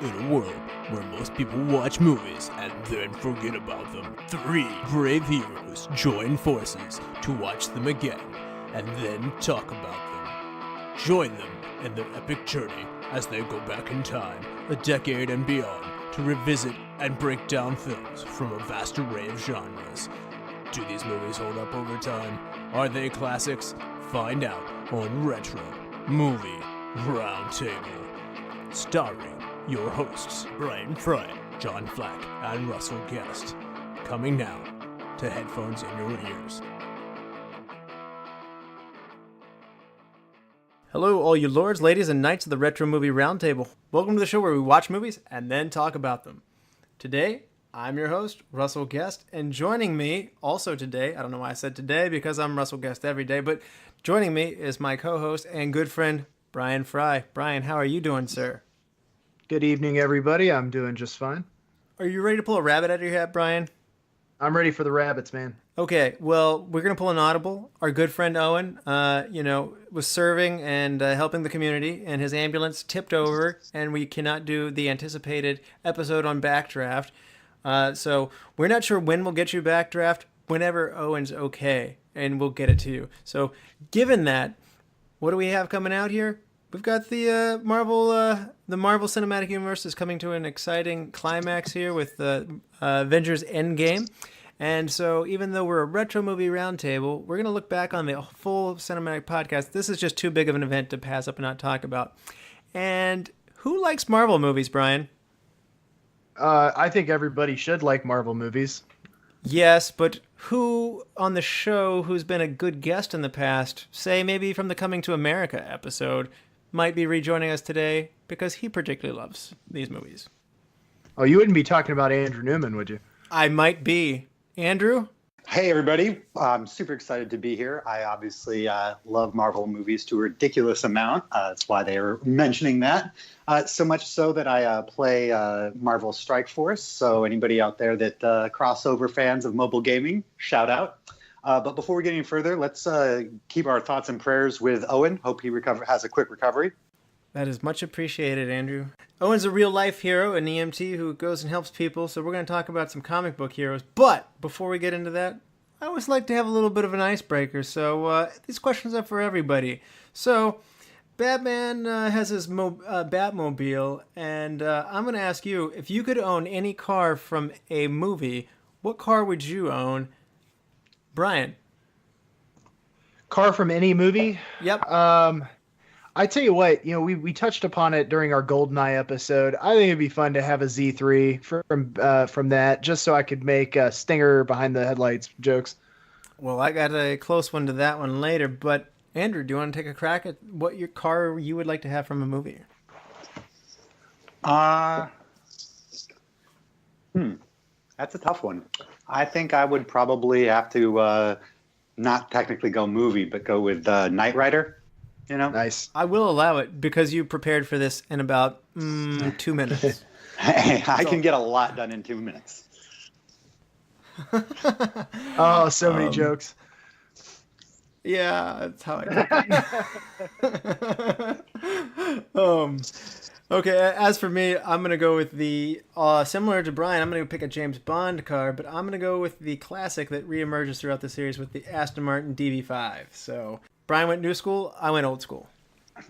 In a world where most people watch movies and then forget about them, 3 brave heroes join forces to watch them again and then talk about them. Join them in their epic journey as they go back in time, a decade and beyond, to revisit and break down films from a vast array of genres. Do these movies hold up over time? Are they classics? Find out on Retro Movie Roundtable. Starring your hosts, Bryan, Frye, John Flack, and Russell Guest. Coming now to headphones in your ears. Hello, all you lords, ladies, and knights of the Retro Movie Roundtable. Welcome to the show where we watch movies and then talk about them. Today, I'm your host, Russell Guest, and joining me also today, I don't know why I said today because I'm Russell Guest every day, but joining me is my co-host and good friend, Bryan Frye. Bryan, how are you doing, sir? Good evening, everybody. I'm doing just fine. Are you ready to pull a rabbit out of your hat, Bryan? I'm ready for the rabbits, man. Okay, well, we're going to pull an audible. Our good friend Owen, was serving and helping the community, and his ambulance tipped over, and we cannot do the anticipated episode on Backdraft. So we're not sure when we'll get you Backdraft, whenever Owen's okay, and we'll get it to you. So given that, what do we have coming out here? We've got the Marvel Cinematic Universe is coming to an exciting climax here with Avengers Endgame. And so even though we're a Retro Movie Roundtable, we're going to look back on the full cinematic podcast. This is just too big of an event to pass up and not talk about. And who likes Marvel movies, Bryan? I think everybody should like Marvel movies. Yes, but who on the show who's been a good guest in the past, say maybe from the Coming to America episode, might be rejoining us today because he particularly loves these movies? Oh, you wouldn't be talking about Andrew Neumann, would you? I might be. Andrew? Hey, everybody. I'm super excited to be here. I obviously love Marvel movies to a ridiculous amount. That's why they were mentioning that. So much so that I play Marvel Strike Force. So anybody out there that crossover fans of mobile gaming, shout out. But before we get any further, let's keep our thoughts and prayers with Owen. Hope he has a quick recovery. That is much appreciated, Andrew. Owen's a real-life hero, an EMT who goes and helps people, so we're going to talk about some comic book heroes. But before we get into that, I always like to have a little bit of an icebreaker, so these questions are for everybody. So, Batman has his Batmobile, and I'm going to ask you, if you could own any car from a movie, what car would you own? Bryan. Car from any movie? Yep. I tell you what, we touched upon it during our GoldenEye episode. I think it'd be fun to have a Z3 from that, just so I could make Stinger behind the headlights jokes. Well, I got a close one to that one later, but Andrew, do you want to take a crack at what your car you would like to have from a movie? That's a tough one. I think I would probably have to not technically go movie, but go with Knight Rider. Nice. I will allow it because you prepared for this in about 2 minutes. Hey, I can get a lot done in 2 minutes. Oh, so many jokes. Yeah, that's how I do it. Okay, as for me, I'm going to go with the, similar to Bryan, I'm going to pick a James Bond car, but I'm going to go with the classic that reemerges throughout the series with the Aston Martin DB5. So Bryan went new school, I went old school.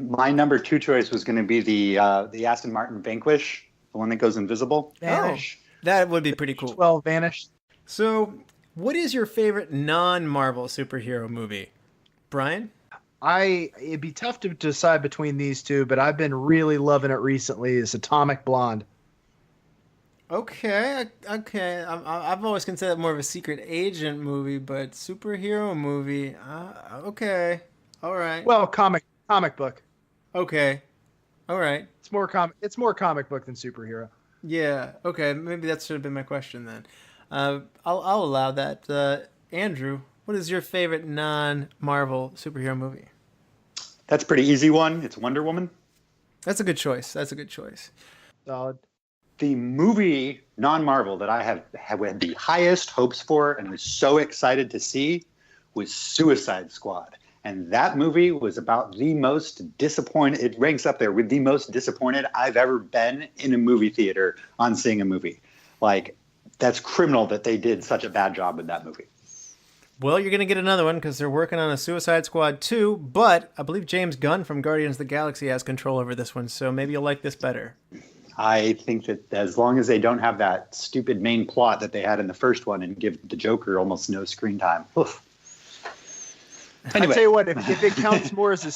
My number 2 choice was going to be the Aston Martin Vanquish, the one that goes invisible. Vanish. Oh, that would be pretty cool. Well, Vanish. So, what is your favorite non-Marvel superhero movie? Bryan? It'd be tough to decide between these two, but I've been really loving it recently. Is Atomic Blonde. Okay. I've always considered it more of a secret agent movie, but superhero movie. Okay. All right. Well, comic book. Okay. All right. It's more comic book than superhero. Yeah. Okay. Maybe that should have been my question then. I'll allow that. Andrew, what is your favorite non-Marvel superhero movie? That's a pretty easy one. It's Wonder Woman. That's a good choice. Solid. The movie non-Marvel that I had the highest hopes for and was so excited to see was Suicide Squad. And that movie was about the most disappointed. It ranks up there with the most disappointed I've ever been in a movie theater on seeing a movie. Like, that's criminal that they did such a bad job in that movie. Well, you're going to get another one because they're working on a Suicide Squad 2, but I believe James Gunn from Guardians of the Galaxy has control over this one, so maybe you'll like this better. I think that as long as they don't have that stupid main plot that they had in the first one and give the Joker almost no screen time. Oof. Anyway. I tell you what, if it counts more as a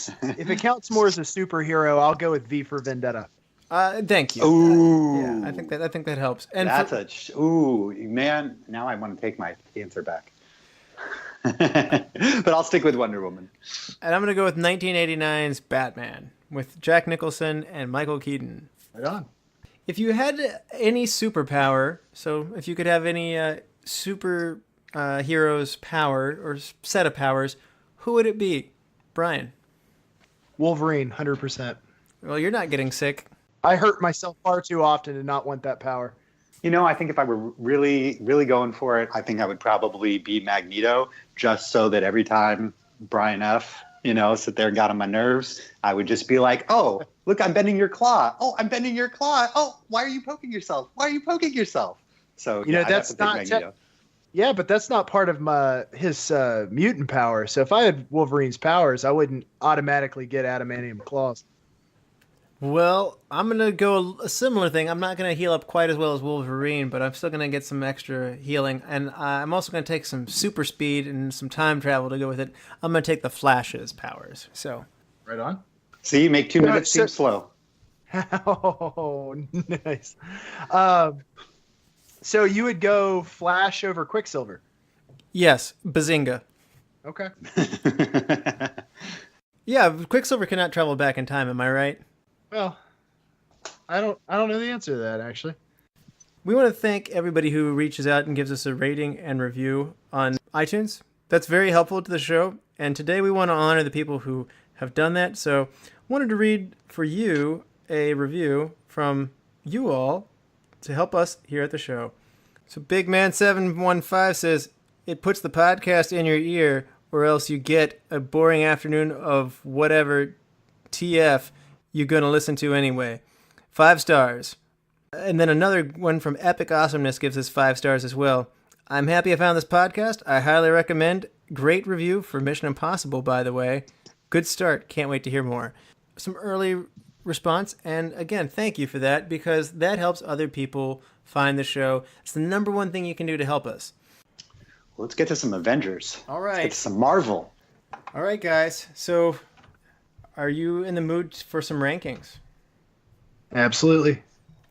superhero, I'll go with V for Vendetta. Thank you. Ooh. Yeah, I think that helps. And man, now I want to take my answer back. But I'll stick with Wonder Woman. And I'm going to go with 1989's Batman with Jack Nicholson and Michael Keaton. Right on. If you had any superpower, so if you could have any hero's power or set of powers, who would it be? Brian. Wolverine, 100%. Well, you're not getting sick. I hurt myself far too often to not want that power. You know, I think if I were really, really going for it, I think I would probably be Magneto, just so that every time Brian F., sit there and got on my nerves, I would just be like, oh, look, I'm bending your claw. Oh, I'm bending your claw. Oh, why are you poking yourself? Why are you poking yourself? So, that's not... Yeah, but that's not part of his mutant power. So if I had Wolverine's powers, I wouldn't automatically get adamantium claws. Well, I'm going to go a similar thing. I'm not going to heal up quite as well as Wolverine, but I'm still going to get some extra healing. And I'm also going to take some super speed and some time travel to go with it. I'm going to take the Flash's powers. So, right on. See, you make 2 minutes seem slow. Oh, nice. So you would go Flash over Quicksilver? Yes, Bazinga. Okay. Yeah, Quicksilver cannot travel back in time. Am I right? Well, I don't know the answer to that, actually. We want to thank everybody who reaches out and gives us a rating and review on iTunes. That's very helpful to the show. And today we want to honor the people who have done that. So I wanted to read for you a review from you all to help us here at the show. So Big Man 715 says, it puts the podcast in your ear or else you get a boring afternoon of whatever TF you're going to listen to anyway. 5 stars. And then another one from Epic Awesomeness gives us 5 stars as well. I'm happy I found this podcast. I highly recommend. Great review for Mission Impossible, by the way. Good start. Can't wait to hear more. Some early response, and again, thank you for that, because that helps other people find the show. It's the number one thing you can do to help us. Well, let's get to some Avengers. All right. Let's get to some Marvel. All right, guys. So, are you in the mood for some rankings? Absolutely.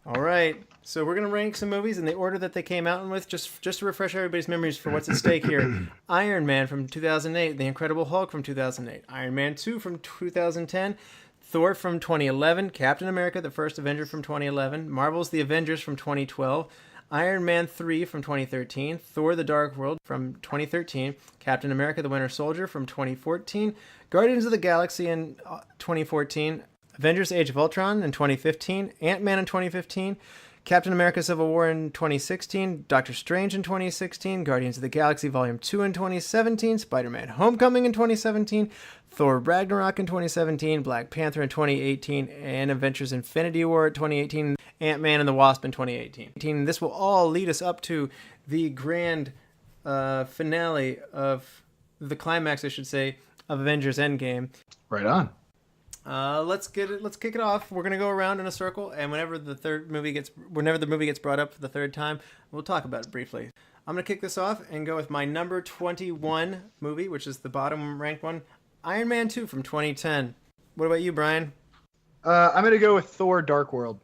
All right. So we're going to rank some movies in the order that they came out with, just to refresh everybody's memories for what's at stake here. Iron Man from 2008, The Incredible Hulk from 2008, Iron Man 2 from 2010, Thor from 2011, Captain America, the First Avenger from 2011, Marvel's The Avengers from 2012, Iron Man 3 from 2013, Thor the Dark World from 2013, Captain America the Winter Soldier from 2014, Guardians of the Galaxy in 2014, Avengers Age of Ultron in 2015, Ant-Man in 2015, Captain America Civil War in 2016, Doctor Strange in 2016, Guardians of the Galaxy Volume 2 in 2017, Spider-Man Homecoming in 2017, Thor Ragnarok in 2017, Black Panther in 2018, and Avengers Infinity War in 2018, Ant-Man and the Wasp in 2018. This will all lead us up to the grand finale of the climax, I should say, of Avengers Endgame. Right on. Let's kick it off. We're gonna go around in a circle, and whenever the movie gets brought up for the third time, we'll talk about it briefly. I'm gonna kick this off and go with my number 21 movie, which is the bottom ranked one, Iron Man 2 from 2010. What about you, Brian? I'm gonna go with Thor: Dark World.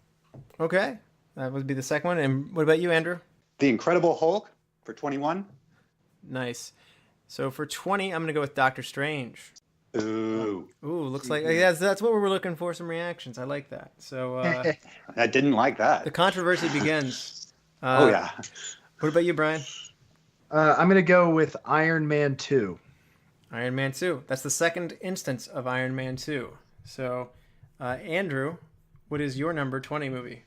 Okay, that would be the second one. And what about you, Andrew? The Incredible Hulk for 21. Nice. So for 20, I'm gonna go with Doctor Strange. Ooh, looks like that's what we were looking for. Some reactions. I like that. So I didn't like that. The controversy begins. Oh yeah. What about you, Brian? I'm gonna go with Iron Man 2. Iron Man 2. That's the second instance of Iron Man 2. So, Andrew, what is your number 20 movie?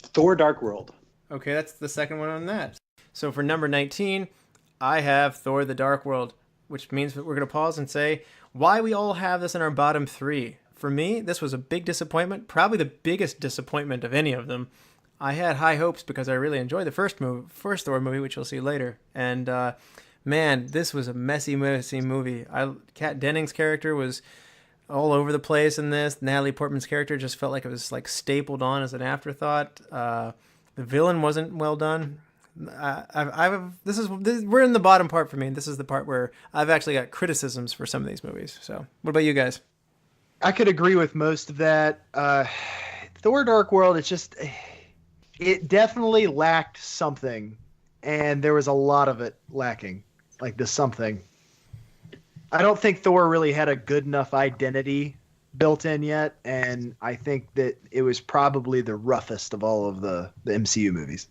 Thor: Dark World. Okay, that's the second one on that. So for number 19, I have Thor: The Dark World. which means that we're going to pause and say why we all have this in our bottom 3. For me, this was a big disappointment, probably the biggest disappointment of any of them. I had high hopes because I really enjoyed the first Thor movie, which you'll see later. And man, this was a messy movie. Kat Dennings' character was all over the place in this. Natalie Portman's character just felt like it was like stapled on as an afterthought. The villain wasn't well done. We're in the bottom part for me. This is the part where I've actually got criticisms for some of these movies. So, what about you guys? I could agree with most of that. Thor: Dark World, it definitely lacked something, and there was a lot of it lacking, like the something. I don't think Thor really had a good enough identity built in yet, and I think that it was probably the roughest of all of the MCU movies.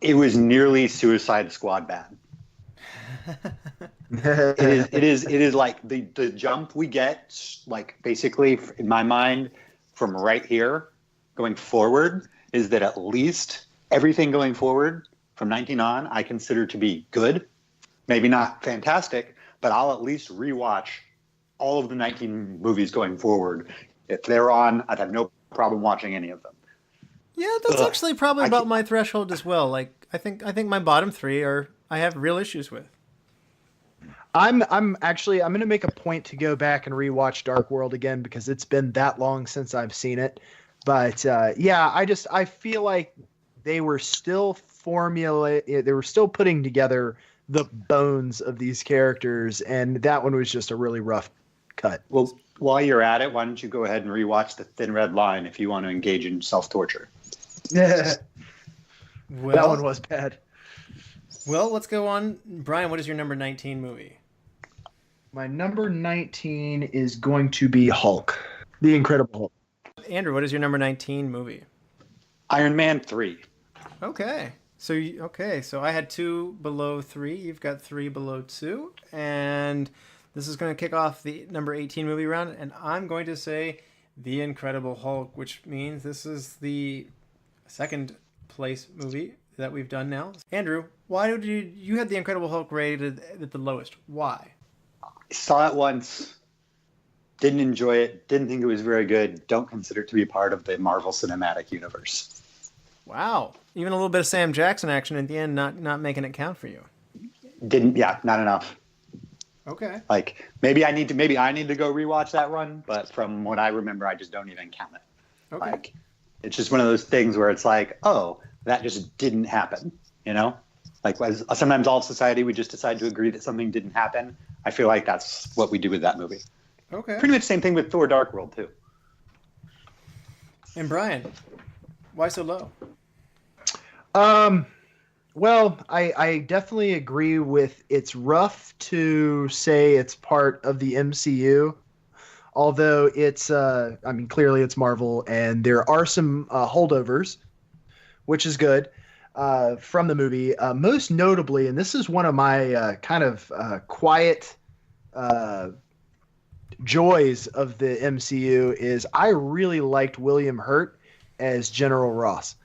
It was nearly Suicide Squad bad. It is like the jump we get, like basically in my mind from right here going forward, is that at least everything going forward from 19 on I consider to be good. Maybe not fantastic, but I'll at least rewatch all of the 19 movies going forward. If they're on, I'd have no problem watching any of them. Yeah, that's actually probably about my threshold as well. Like I think my bottom 3 I have real issues with. I'm going to make a point to go back and rewatch Dark World again because it's been that long since I've seen it. But I feel like they were still they were still putting together the bones of these characters, and that one was just a really rough cut. Well, while you're at it, why don't you go ahead and rewatch The Thin Red Line if you want to engage in self-torture? Yeah. Well, that one was bad. Well, let's go on. Bryan, what is your number 19 movie? My number 19 is going to be Hulk. The Incredible Hulk. Andrew, what is your number 19 movie? Iron Man 3. Okay. So I had 2 below 3. You've got 3 below 2. And this is going to kick off the number 18 movie round. And I'm going to say The Incredible Hulk, which means this is the second place movie that we've done now. Andrew, why did you had The Incredible Hulk rated at the lowest? Why? I saw it once. Didn't enjoy it. Didn't think it was very good. Don't consider it to be part of the Marvel Cinematic Universe. Wow. Even a little bit of Sam Jackson action at the end, not making it count for you. Not enough. Okay. Like maybe I need to go rewatch that run, but from what I remember, I just don't even count it. Okay. Like it's just one of those things where it's like, oh, that just didn't happen. You know, like sometimes all of society we just decide to agree that something didn't happen. I feel like that's what we do with that movie. Okay. Pretty much the same thing with Thor: Dark World too. And Bryan, why so low? Well, I definitely agree with it's rough to say it's part of the MCU, although it's, clearly it's Marvel, and there are some holdovers, which is good, from the movie. Most notably, and this is one of my quiet joys of the MCU, is I really liked William Hurt as General Ross.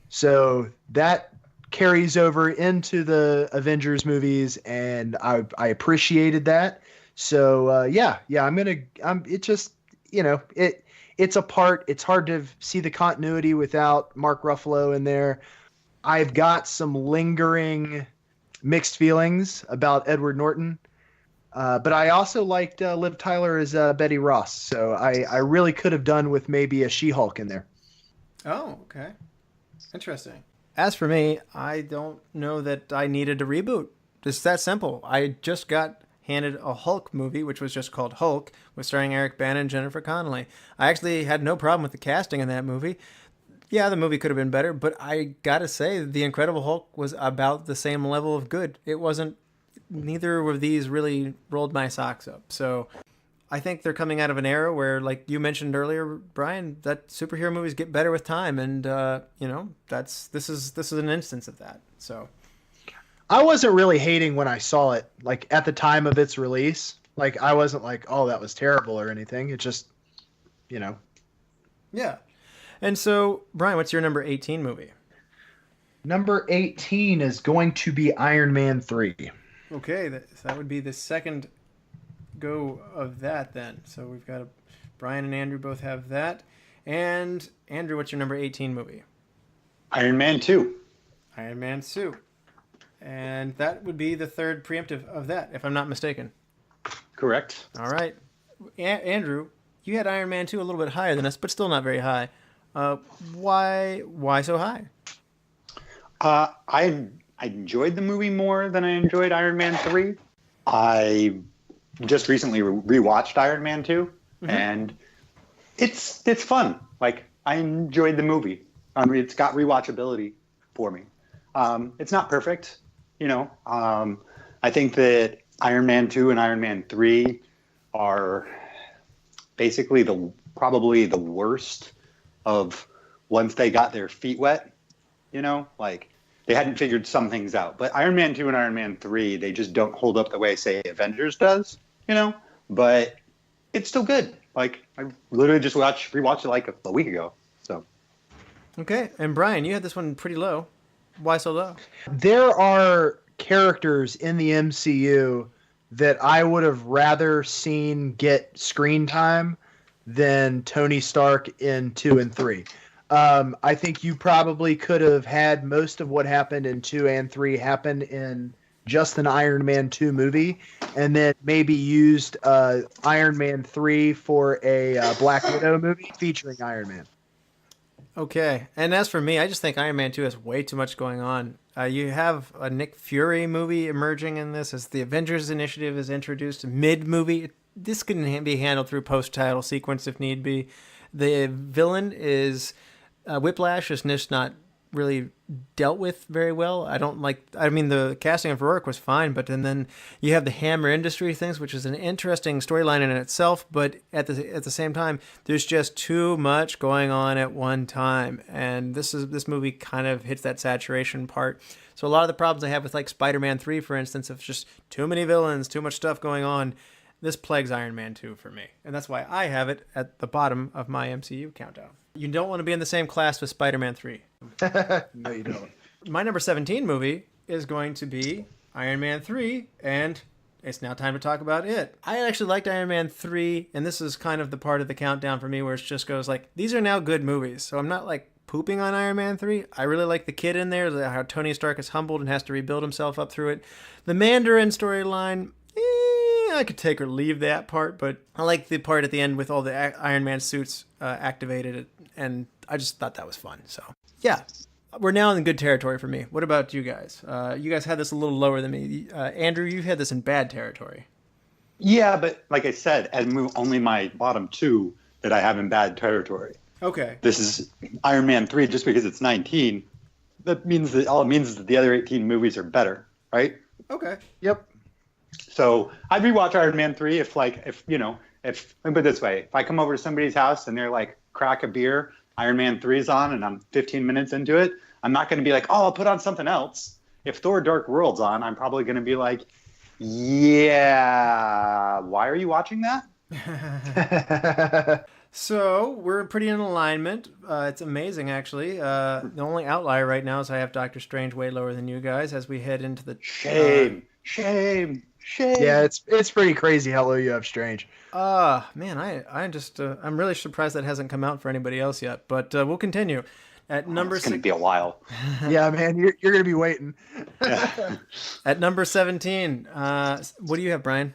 So that carries over into the Avengers movies, and I appreciated that. So it's a part. It's hard to see the continuity without Mark Ruffalo in there. I've got some lingering mixed feelings about Edward Norton, but I also liked Liv Tyler as Betty Ross. So I really could have done with maybe a She-Hulk in there. Oh, okay. Interesting. As for me, I don't know that I needed a reboot. It's that simple. I just got handed a Hulk movie, which was just called Hulk, with starring Eric Bana and Jennifer Connelly. I actually had no problem with the casting in that movie. Yeah, the movie could have been better, but I gotta say, The Incredible Hulk was about the same level of good. It wasn't, neither of these really rolled my socks up. So I think they're coming out of an era where, like you mentioned earlier, Bryan, that superhero movies get better with time, and this is an instance of that. So I wasn't really hating when I saw it, like at the time of its release. Like I wasn't like, oh, that was terrible or anything. It just, Yeah. And so, Bryan, what's your number 18 movie? Number 18 is going to be Iron Man 3. Okay, that would be the second go of that then. So we've got Bryan and Andrew both have that. And Andrew, what's your number 18 movie? Iron Man 2. Iron Man 2. And that would be the third preemptive of that, if I'm not mistaken. Correct. All right. Andrew, you had Iron Man 2 a little bit higher than us, but still not very high. Why so high? I enjoyed the movie more than I enjoyed Iron Man 3. I just recently rewatched Iron Man 2, and it's fun. Like, I enjoyed the movie. It's got rewatchability for me. It's not perfect, you know. I think that Iron Man 2 and Iron Man 3 are basically probably the worst of once they got their feet wet, you know, like they hadn't figured some things out. But Iron Man 2 and Iron Man 3, they just don't hold up the way, say, Avengers does, you know, but it's still good. Like, I literally just rewatched it like a week ago. So. Okay. And Bryan, you had this one pretty low. Why so low? There are characters in the MCU that I would have rather seen get screen time than Tony Stark in 2 and 3. I think you probably could have had most of what happened in 2 and 3 happen in just an Iron Man 2 movie, and then maybe used Iron Man 3 for a Black Widow movie featuring Iron Man. Okay. And as for me, I just think Iron Man 2 has way too much going on. You have a Nick Fury movie emerging in this as the Avengers Initiative is introduced mid-movie. This can be handled through post-title sequence if need be. The villain is Whiplash is just not really dealt with very well. The casting of Rourke was fine, but then you have the Hammer Industry things, which is an interesting storyline in itself, but at the same time, there's just too much going on at one time, and this movie kind of hits that saturation part. So a lot of the problems I have with like Spider-Man 3, for instance, of just too many villains, too much stuff going on, this plagues Iron Man 2 for me, and that's why I have it at the bottom of my MCU countdown. You don't want to be in the same class with Spider-Man 3. No, you don't. My number 17 movie is going to be Iron Man 3, and it's now time to talk about it. I actually liked Iron Man 3, and this is kind of the part of the countdown for me where it just goes like, these are now good movies. So I'm not like pooping on Iron Man 3. I really like the kid in there, how Tony Stark is humbled and has to rebuild himself up through it. The Mandarin storyline, I could take or leave that part, but I like the part at the end with all the Iron Man suits activated, and I just thought that was fun. So, yeah, we're now in good territory for me. What about you guys? You guys had this a little lower than me. Andrew, you've had this in bad territory. Yeah, but like I said, only my bottom two that I have in bad territory. Okay. This is Iron Man 3 just because it's 19. That means that all it means is that the other 18 movies are better, right? Okay. Yep. So I'd rewatch Iron Man 3 if let me put it this way. If I come over to somebody's house and they're like, crack a beer, Iron Man 3's on, and I'm 15 minutes into it, I'm not going to be like, oh, I'll put on something else. If Thor Dark World's on, I'm probably going to be like, yeah, why are you watching that? So we're pretty in alignment. It's amazing, actually. The only outlier right now is I have Doctor Strange way lower than you guys as we head into the... Shame. Yeah, it's pretty crazy how low you have Strange. Man, I'm really surprised that hasn't come out for anybody else yet. But we'll continue. At number it's going to be a while. Yeah, man, you're going to be waiting. At number 17, what do you have, Bryan?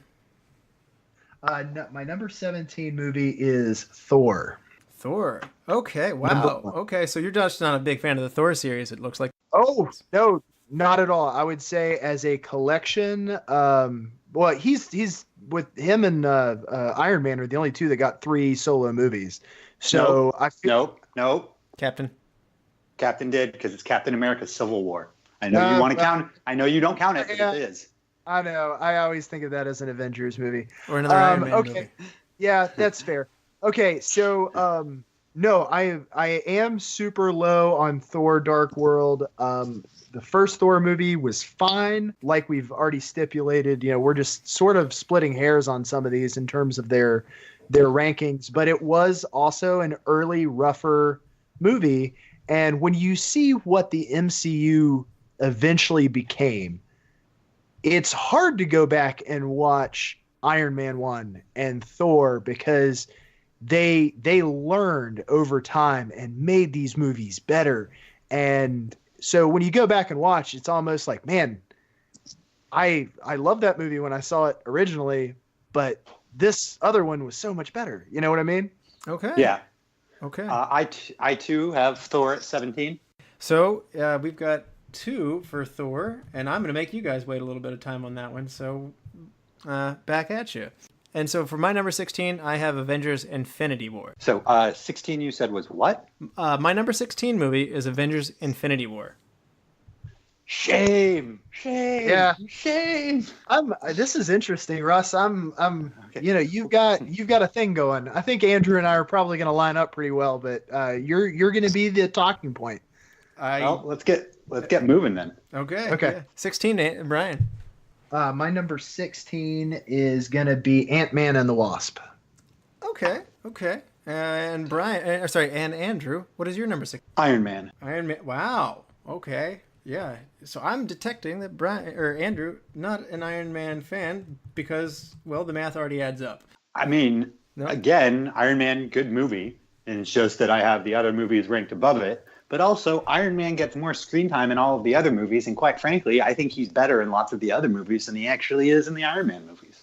My number 17 movie is Thor. Thor. Okay, wow. Okay, so you're just not a big fan of the Thor series, it looks like. Oh, no, not at all. I would say as a collection, he's with him and Iron Man are the only two that got 3 solo movies. So Nope. Captain did, because it's Captain America Civil War. I know you want to count. I know you don't count it, but it is. I know. I always think of that as an Avengers movie. Or another Iron Man movie. Yeah, that's fair. Okay, so no, I am super low on Thor Dark World. The first Thor movie was fine. Like we've already stipulated, we're just sort of splitting hairs on some of these in terms of their rankings, but it was also an early, rougher movie. And when you see what the MCU eventually became, it's hard to go back and watch Iron Man 1 and Thor because they learned over time and made these movies better. And so when you go back and watch, it's almost like, man, I love that movie when I saw it originally, but this other one was so much better. You know what I mean? Okay. Yeah. Okay. I too have Thor at 17. So we've got 2 for Thor, and I'm going to make you guys wait a little bit of time on that one. So back at you. And so for my number 16, I have Avengers Infinity War. So 16 you said was what? My number 16 movie is Avengers Infinity War. Shame. Yeah. Shame. This is interesting, Russ. Okay. You know, you've got a thing going. I think Andrew and I are probably going to line up pretty well, but you're going to be the talking point. Well, let's get moving then. Okay. Okay. 16, Bryan. My number 16 is going to be Ant-Man and the Wasp. Okay. And Bryan, and Andrew, what is your number 16? Iron Man. Iron Man. Wow. Okay. Yeah. So I'm detecting that Andrew, not an Iron Man fan because, well, the math already adds up. I mean, Again, Iron Man, good movie. And it's just that I have the other movies ranked above it. But also, Iron Man gets more screen time in all of the other movies. And quite frankly, I think he's better in lots of the other movies than he actually is in the Iron Man movies.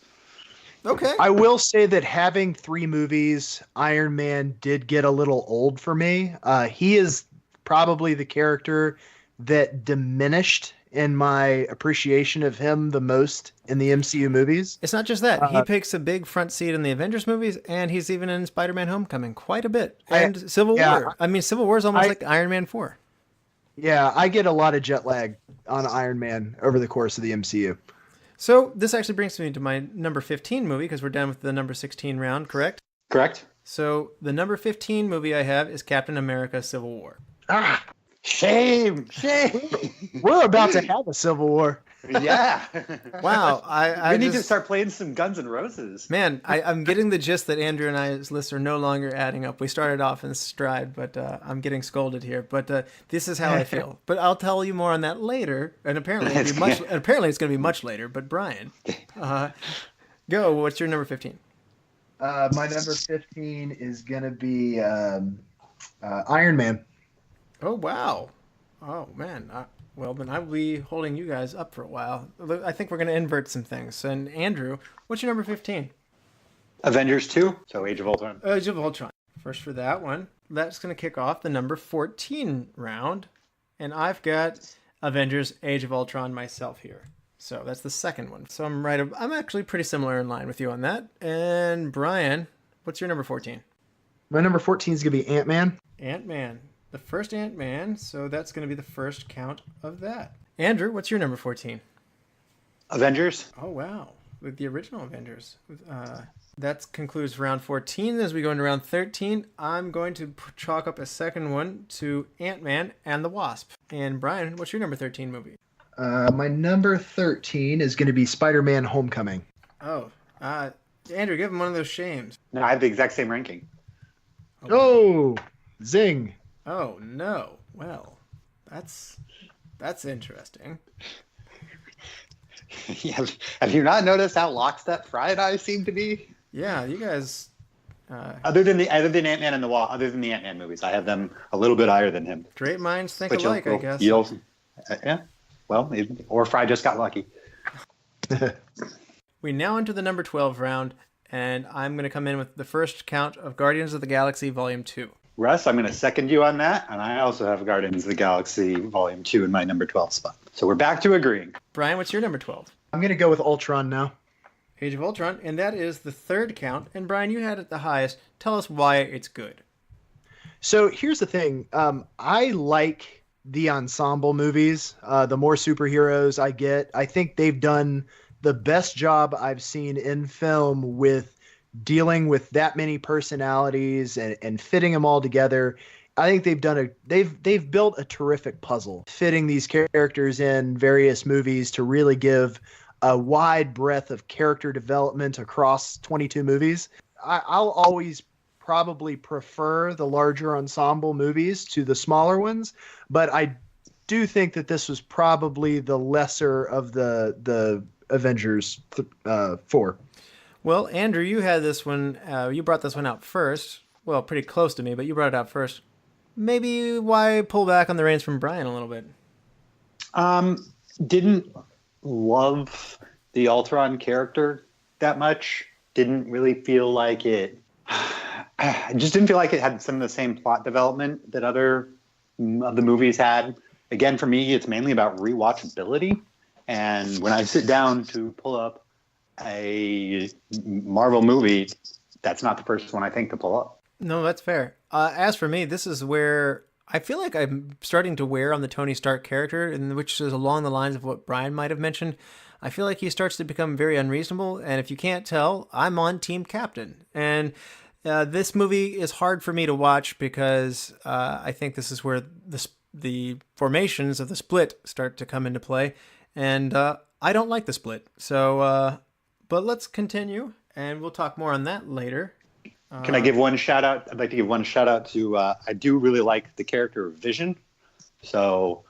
Okay. I will say that having 3 movies, Iron Man did get a little old for me. He is probably the character that diminished in my appreciation of him the most in the MCU movies. It's not just that. He takes a big front seat in the Avengers movies, and he's even in Spider-Man Homecoming quite a bit. And Civil War. I mean, Civil War is almost like Iron Man 4. Yeah, I get a lot of jet lag on Iron Man over the course of the MCU. So this actually brings me to my number 15 movie, because we're done with the number 16 round, correct? Correct. So the number 15 movie I have is Captain America Civil War. Shame. We're about to have a Civil War. Yeah. Wow. We need to start playing some Guns N' Roses. Man, I'm getting the gist that Andrew and I's lists are no longer adding up. We started off in stride, but I'm getting scolded here. But this is how I feel. But I'll tell you more on that later. And apparently it's going to be much later. But Bryan, go. What's your number 15? My number 15 is going to be Iron Man. Oh, wow. Oh, man. Well, then I will be holding you guys up for a while. I think we're going to invert some things. And Andrew, what's your number 15? Avengers 2, so Age of Ultron. Age of Ultron. First for that one. That's going to kick off the number 14 round. And I've got Avengers Age of Ultron myself here. So that's the second one. So I'm actually pretty similar in line with you on that. And Bryan, what's your number 14? My number 14 is going to be Ant-Man. Ant-Man. The first Ant-Man, so that's going to be the first count of that. Andrew, what's your number 14? Avengers. Oh, wow. With the original Avengers. That concludes round 14. As we go into round 13, I'm going to chalk up a second one to Ant-Man and the Wasp. And Bryan, what's your number 13 movie? My number 13 is going to be Spider-Man Homecoming. Oh, Andrew, give him one of those shames. No, I have the exact same ranking. Oh, zing. Oh, no. Well, that's interesting. Yeah, have you not noticed how lockstep Frye and I seem to be? Yeah, you guys... Other than Ant-Man and the Wasp, other than the Ant-Man movies, I have them a little bit higher than him. Great minds think alike, I guess. Yeah. Well, or Frye just got lucky. We now enter the number 12 round, and I'm going to come in with the first count of Guardians of the Galaxy Volume 2. Russ, I'm going to second you on that, and I also have Guardians of the Galaxy Volume 2 in my number 12 spot. So we're back to agreeing. Bryan, what's your number 12? I'm going to go with Ultron now. Age of Ultron, and that is the third count. And Bryan, you had it the highest. Tell us why it's good. So here's the thing. I like the ensemble movies. The more superheroes I get, I think they've done the best job I've seen in film with dealing with that many personalities and fitting them all together. I think they've built a terrific puzzle, fitting these characters in various movies to really give a wide breadth of character development across 22 movies. I'll always probably prefer the larger ensemble movies to the smaller ones, but I do think that this was probably the lesser of the Avengers 4. Well, Andrew, you had this one. You brought this one out first. Well, pretty close to me, but you brought it out first. Maybe why pull back on the reins from Bryan a little bit? Didn't love the Ultron character that much. Didn't really feel like it. I just didn't feel like it had some of the same plot development that other of the movies had. Again, for me, it's mainly about rewatchability. And when I sit down to pull up a Marvel movie, that's not the first one I think to pull up. No, that's fair. As for me, this is where I feel like I'm starting to wear on the Tony Stark character, and which is along the lines of what Bryan might have mentioned. I feel like he starts to become very unreasonable, and if you can't tell, I'm on Team Captain. And this movie is hard for me to watch because I think this is where the formations of the split start to come into play, and I don't like the split. So, but let's continue, and we'll talk more on that later. Can I give one shout out? I'd like to give one shout out to, I do really like the character of Vision. So,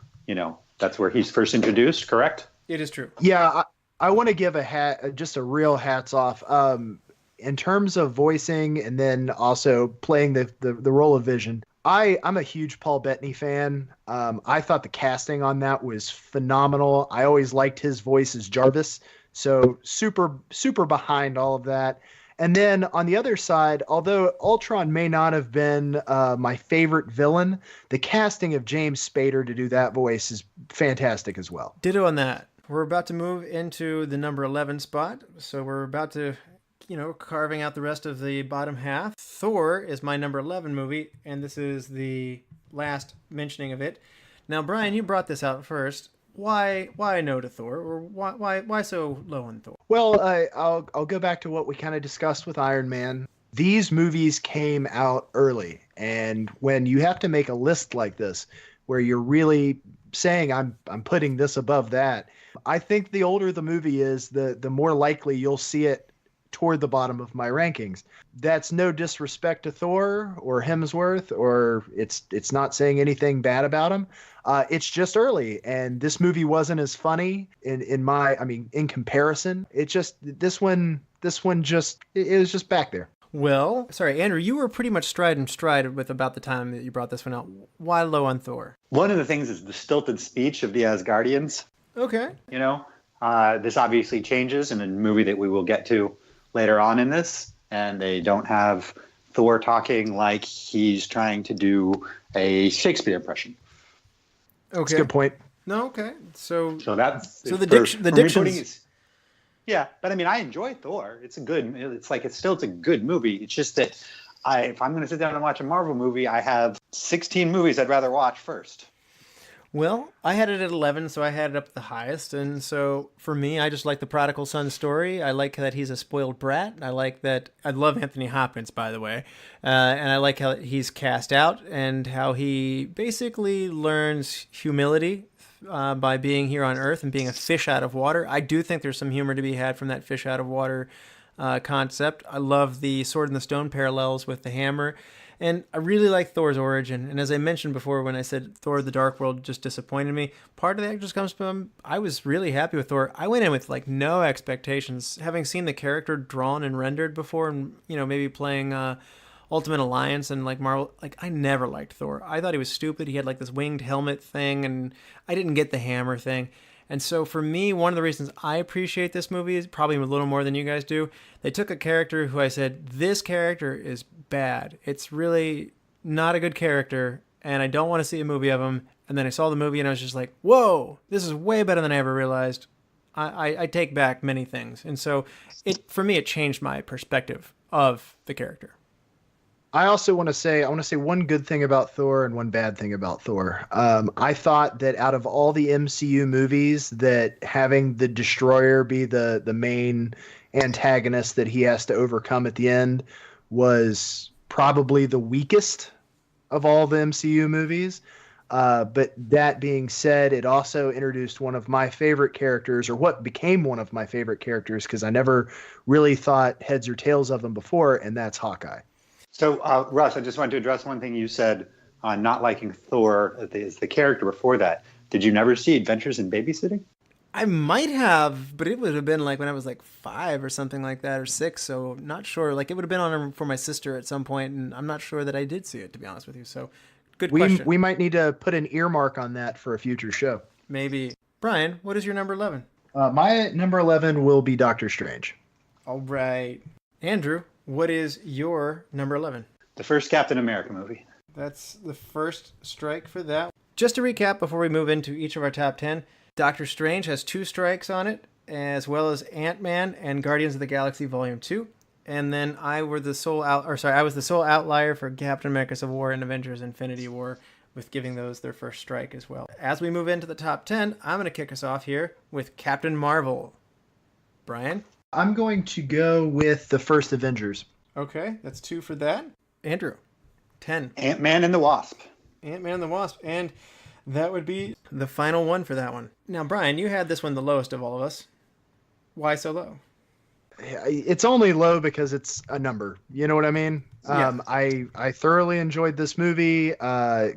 that's where he's first introduced, correct? It is true. Yeah, I want to give just a real hats off. In terms of voicing and then also playing the role of Vision, I'm a huge Paul Bettany fan. I thought the casting on that was phenomenal. I always liked his voice as Jarvis. So super behind all of that. And then on the other side, although Ultron may not have been my favorite villain, the casting of James Spader to do that voice is fantastic as well. Ditto on that. We're about to move into the number 11 spot. So we're about to, carving out the rest of the bottom half. Thor is my number 11 movie, and this is the last mentioning of it. Now, Bryan, you brought this out first. Why no to Thor, or why so low on Thor? Well, I'll go back to what we kind of discussed with Iron Man. These movies came out early, and when you have to make a list like this, where you're really saying I'm putting this above that, I think the older the movie is, the more likely you'll see it toward the bottom of my rankings. That's no disrespect to Thor or Hemsworth, or it's not saying anything bad about him. It's just early, and this movie wasn't as funny in comparison. This one it was just back there. Well, sorry, Andrew, you were pretty much stride with about the time that you brought this one out. Why low on Thor? One of the things is the stilted speech of the Asgardians. Okay. This obviously changes in a movie that we will get to later on in this, and they don't have Thor talking like he's trying to do a Shakespeare impression. Okay. That's a good point. No, okay. So the diction's... Yeah, but I enjoy Thor. It's still a good movie. It's just that if I'm going to sit down and watch a Marvel movie, I have 16 movies I'd rather watch first. Well, I had it at 11, so I had it up the highest. And so for me, I just like the prodigal son story. I like that he's a spoiled brat. I love Anthony Hopkins, by the way. And I like how he's cast out and how he basically learns humility by being here on Earth and being a fish out of water. I do think there's some humor to be had from that fish out of water concept. I love the Sword in the Stone parallels with the hammer. And I really like Thor's origin. And as I mentioned before, when I said Thor the Dark World just disappointed me, part of that just comes from I was really happy with Thor. I went in with no expectations, having seen the character drawn and rendered before, and maybe playing Ultimate Alliance and Marvel. I never liked Thor. I thought he was stupid. He had this winged helmet thing, and I didn't get the hammer thing. And so for me, one of the reasons I appreciate this movie is probably a little more than you guys do. They took a character who I said, this character is bad. It's really not a good character, and I don't want to see a movie of him. And then I saw the movie, and I was just like, whoa, this is way better than I ever realized. I take back many things. And so for me, it changed my perspective of the character. I also want to say one good thing about Thor and one bad thing about Thor. I thought that out of all the MCU movies, that having the Destroyer be the main antagonist that he has to overcome at the end was probably the weakest of all the MCU movies. But that being said, it also introduced one of my favorite characters, or what became one of my favorite characters, because I never really thought heads or tails of them before, and that's Hawkeye. So, Russ, I just wanted to address one thing you said on not liking Thor as the character before that. Did you never see Adventures in Babysitting? I might have, but it would have been like when I was like 5 or something like that, or 6. So not sure. Like it would have been on for my sister at some point, and I'm not sure that I did see it, to be honest with you. So good question. We might need to put an earmark on that for a future show. Maybe. Brian, what is your number 11? My number 11 will be Doctor Strange. All right. Andrew, what is your number 11? The first Captain America movie. That's the first strike for that. Just to recap before we move into each of our top 10, Doctor Strange has 2 strikes on it, as well as Ant-Man and Guardians of the Galaxy Volume 2. And then I was the sole outlier for Captain America Civil War and Avengers Infinity War, with giving those their first strike as well. As we move into the top 10, I'm going to kick us off here with Captain Marvel. Brian? I'm going to go with the first Avengers. Okay, that's 2 for that. Andrew? 10. Ant-Man and the Wasp. Ant-Man and the Wasp. And that would be the final one for that one. Now, Brian, you had this one the lowest of all of us. Why so low? It's only low because it's a number. You know what I mean? Yeah. I thoroughly enjoyed this movie.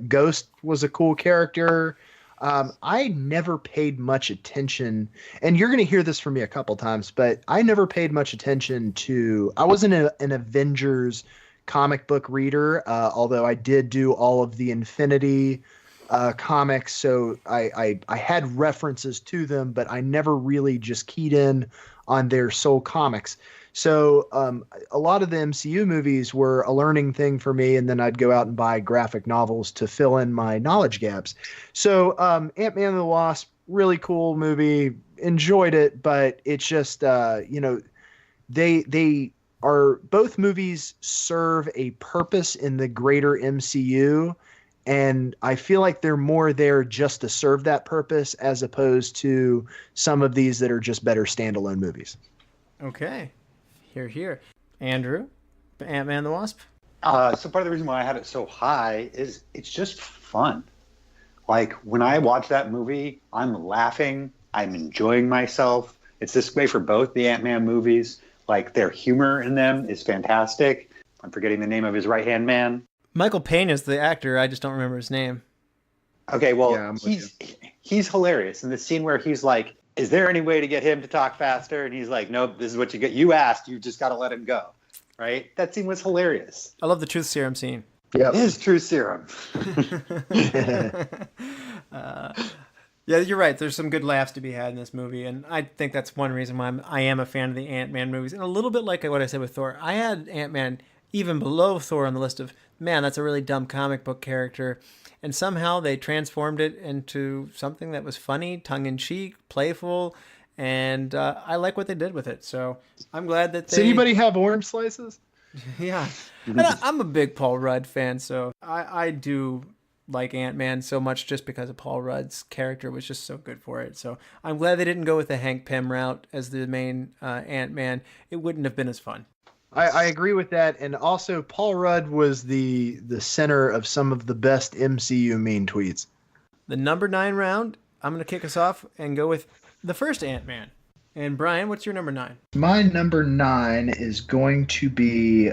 Ghost was a cool character. I never paid much attention, and you're going to hear this from me a couple times, but I never paid much attention to... I wasn't an Avengers comic book reader, although I did do all of the Infinity comics, so I had references to them, but I never really just keyed in on their sole comics. So a lot of the MCU movies were a learning thing for me, and then I'd go out and buy graphic novels to fill in my knowledge gaps. So Ant-Man and the Wasp, really cool movie, enjoyed it, but it's just, they are, both movies serve a purpose in the greater MCU, and I feel like they're more there just to serve that purpose as opposed to some of these that are just better standalone movies. Okay. Here. Andrew, Ant-Man and the Wasp? So part of the reason why I had it so high is it's just fun. Like, when I watch that movie, I'm laughing, I'm enjoying myself. It's this way for both the Ant-Man movies. Like, their humor in them is fantastic. I'm forgetting the name of his right-hand man. Michael Payne is the actor. I just don't remember his name. Okay, well, Yeah, he's hilarious in the scene where he's like, is there any way to get him to talk faster? And he's like, nope, this is what you get. You asked, you just got to let him go. Right? That scene was hilarious. I love the truth serum scene. Yep. It is true serum. Yeah, you're right. There's some good laughs to be had in this movie, and I think that's one reason why I am a fan of the Ant-Man movies. And a little bit like what I said with Thor, I had Ant-Man even below Thor on the list of, man, that's a really dumb comic book character. And somehow they transformed it into something that was funny, tongue-in-cheek, playful, and I like what they did with it. So I'm glad that they... Does anybody have orange slices? Yeah. And I'm a big Paul Rudd fan, so I do like Ant-Man so much just because of Paul Rudd's character was just so good for it. So I'm glad they didn't go with the Hank Pym route as the main Ant-Man. It wouldn't have been as fun. I agree with that, and also Paul Rudd was the center of some of the best MCU mean tweets. The number 9 round, I'm going to kick us off and go with the first Ant-Man. And Brian, what's your number 9? My number 9 is going to be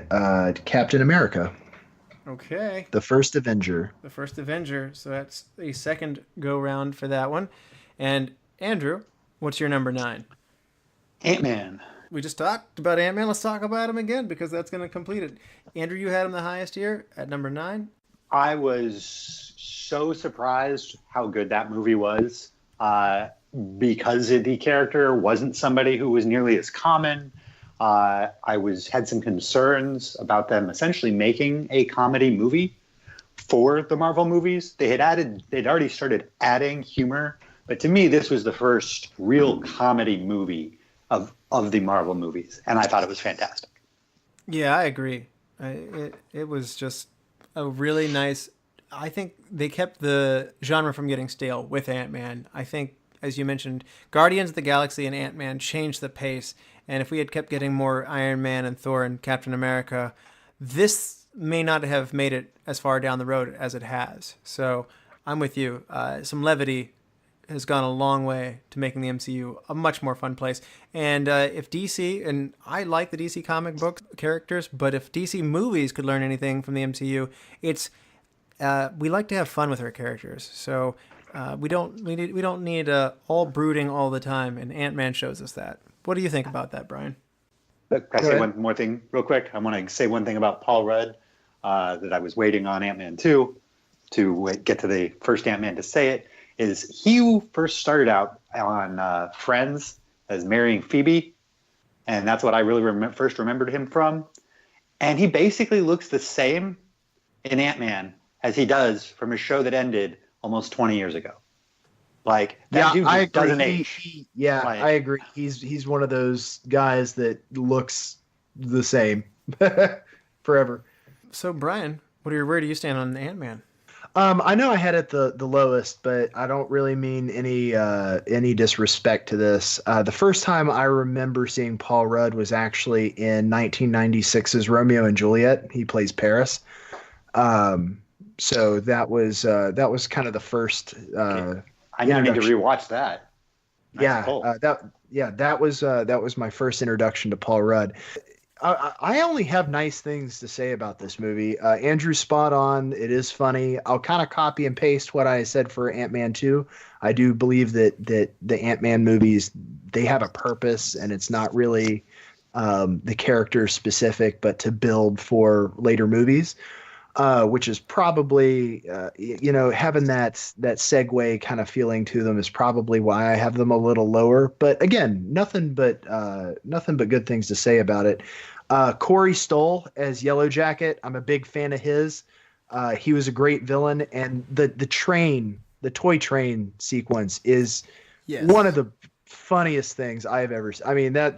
Captain America. Okay. The first Avenger. The first Avenger. So that's a second go-round for that one. And Andrew, what's your number 9? Ant-Man. We just talked about Ant-Man. Let's talk about him again because that's going to complete it. Andrew, you had him the highest here at number 9. I was so surprised how good that movie was because the character wasn't somebody who was nearly as common. I had some concerns about them essentially making a comedy movie for the Marvel movies. They'd already started adding humor, but to me, this was the first real comedy movie of the Marvel movies, and I thought it was fantastic. Yeah, I agree. It was just a really nice... I think they kept the genre from getting stale with Ant-Man. I think, as you mentioned, Guardians of the Galaxy and Ant-Man changed the pace, and if we had kept getting more Iron Man and Thor and Captain America, this may not have made it as far down the road as it has. So I'm with you. Some levity has gone a long way to making the MCU a much more fun place. And if DC, and I like the DC comic book characters, but if DC movies could learn anything from the MCU, it's we like to have fun with our characters. So We don't need all brooding all the time, and Ant-Man shows us that. What do you think about that, Brian? Can I say one more thing real quick? I want to say one thing about Paul Rudd that I was waiting on Ant-Man 2 to get to the first Ant-Man to say it, is he first started out on Friends as marrying Phoebe, and that's what I really first remembered him from. And he basically looks the same in Ant-Man as he does from a show that ended almost 20 years ago. Like, that dude doesn't age. I agree. He's one of those guys that looks the same forever. So, Brian, where do you stand on Ant-Man? I know I had it the lowest, but I don't really mean any disrespect to this. The first time I remember seeing Paul Rudd was actually in 1996's Romeo and Juliet. He plays Paris. So that was kind of the first. I need to rewatch that. That was my first introduction to Paul Rudd. I only have nice things to say about this movie. Andrew's spot on. It is funny. I'll kind of copy and paste what I said for Ant-Man 2. I do believe that the Ant-Man movies, they have a purpose, and it's not really the character specific, but to build for later movies, which is probably, having that segue kind of feeling to them is probably why I have them a little lower. But again, nothing but good things to say about it. Corey Stoll as Yellow Jacket. I'm a big fan of his. He was a great villain, and the toy train sequence is one of the funniest things I've ever seen. I mean, that's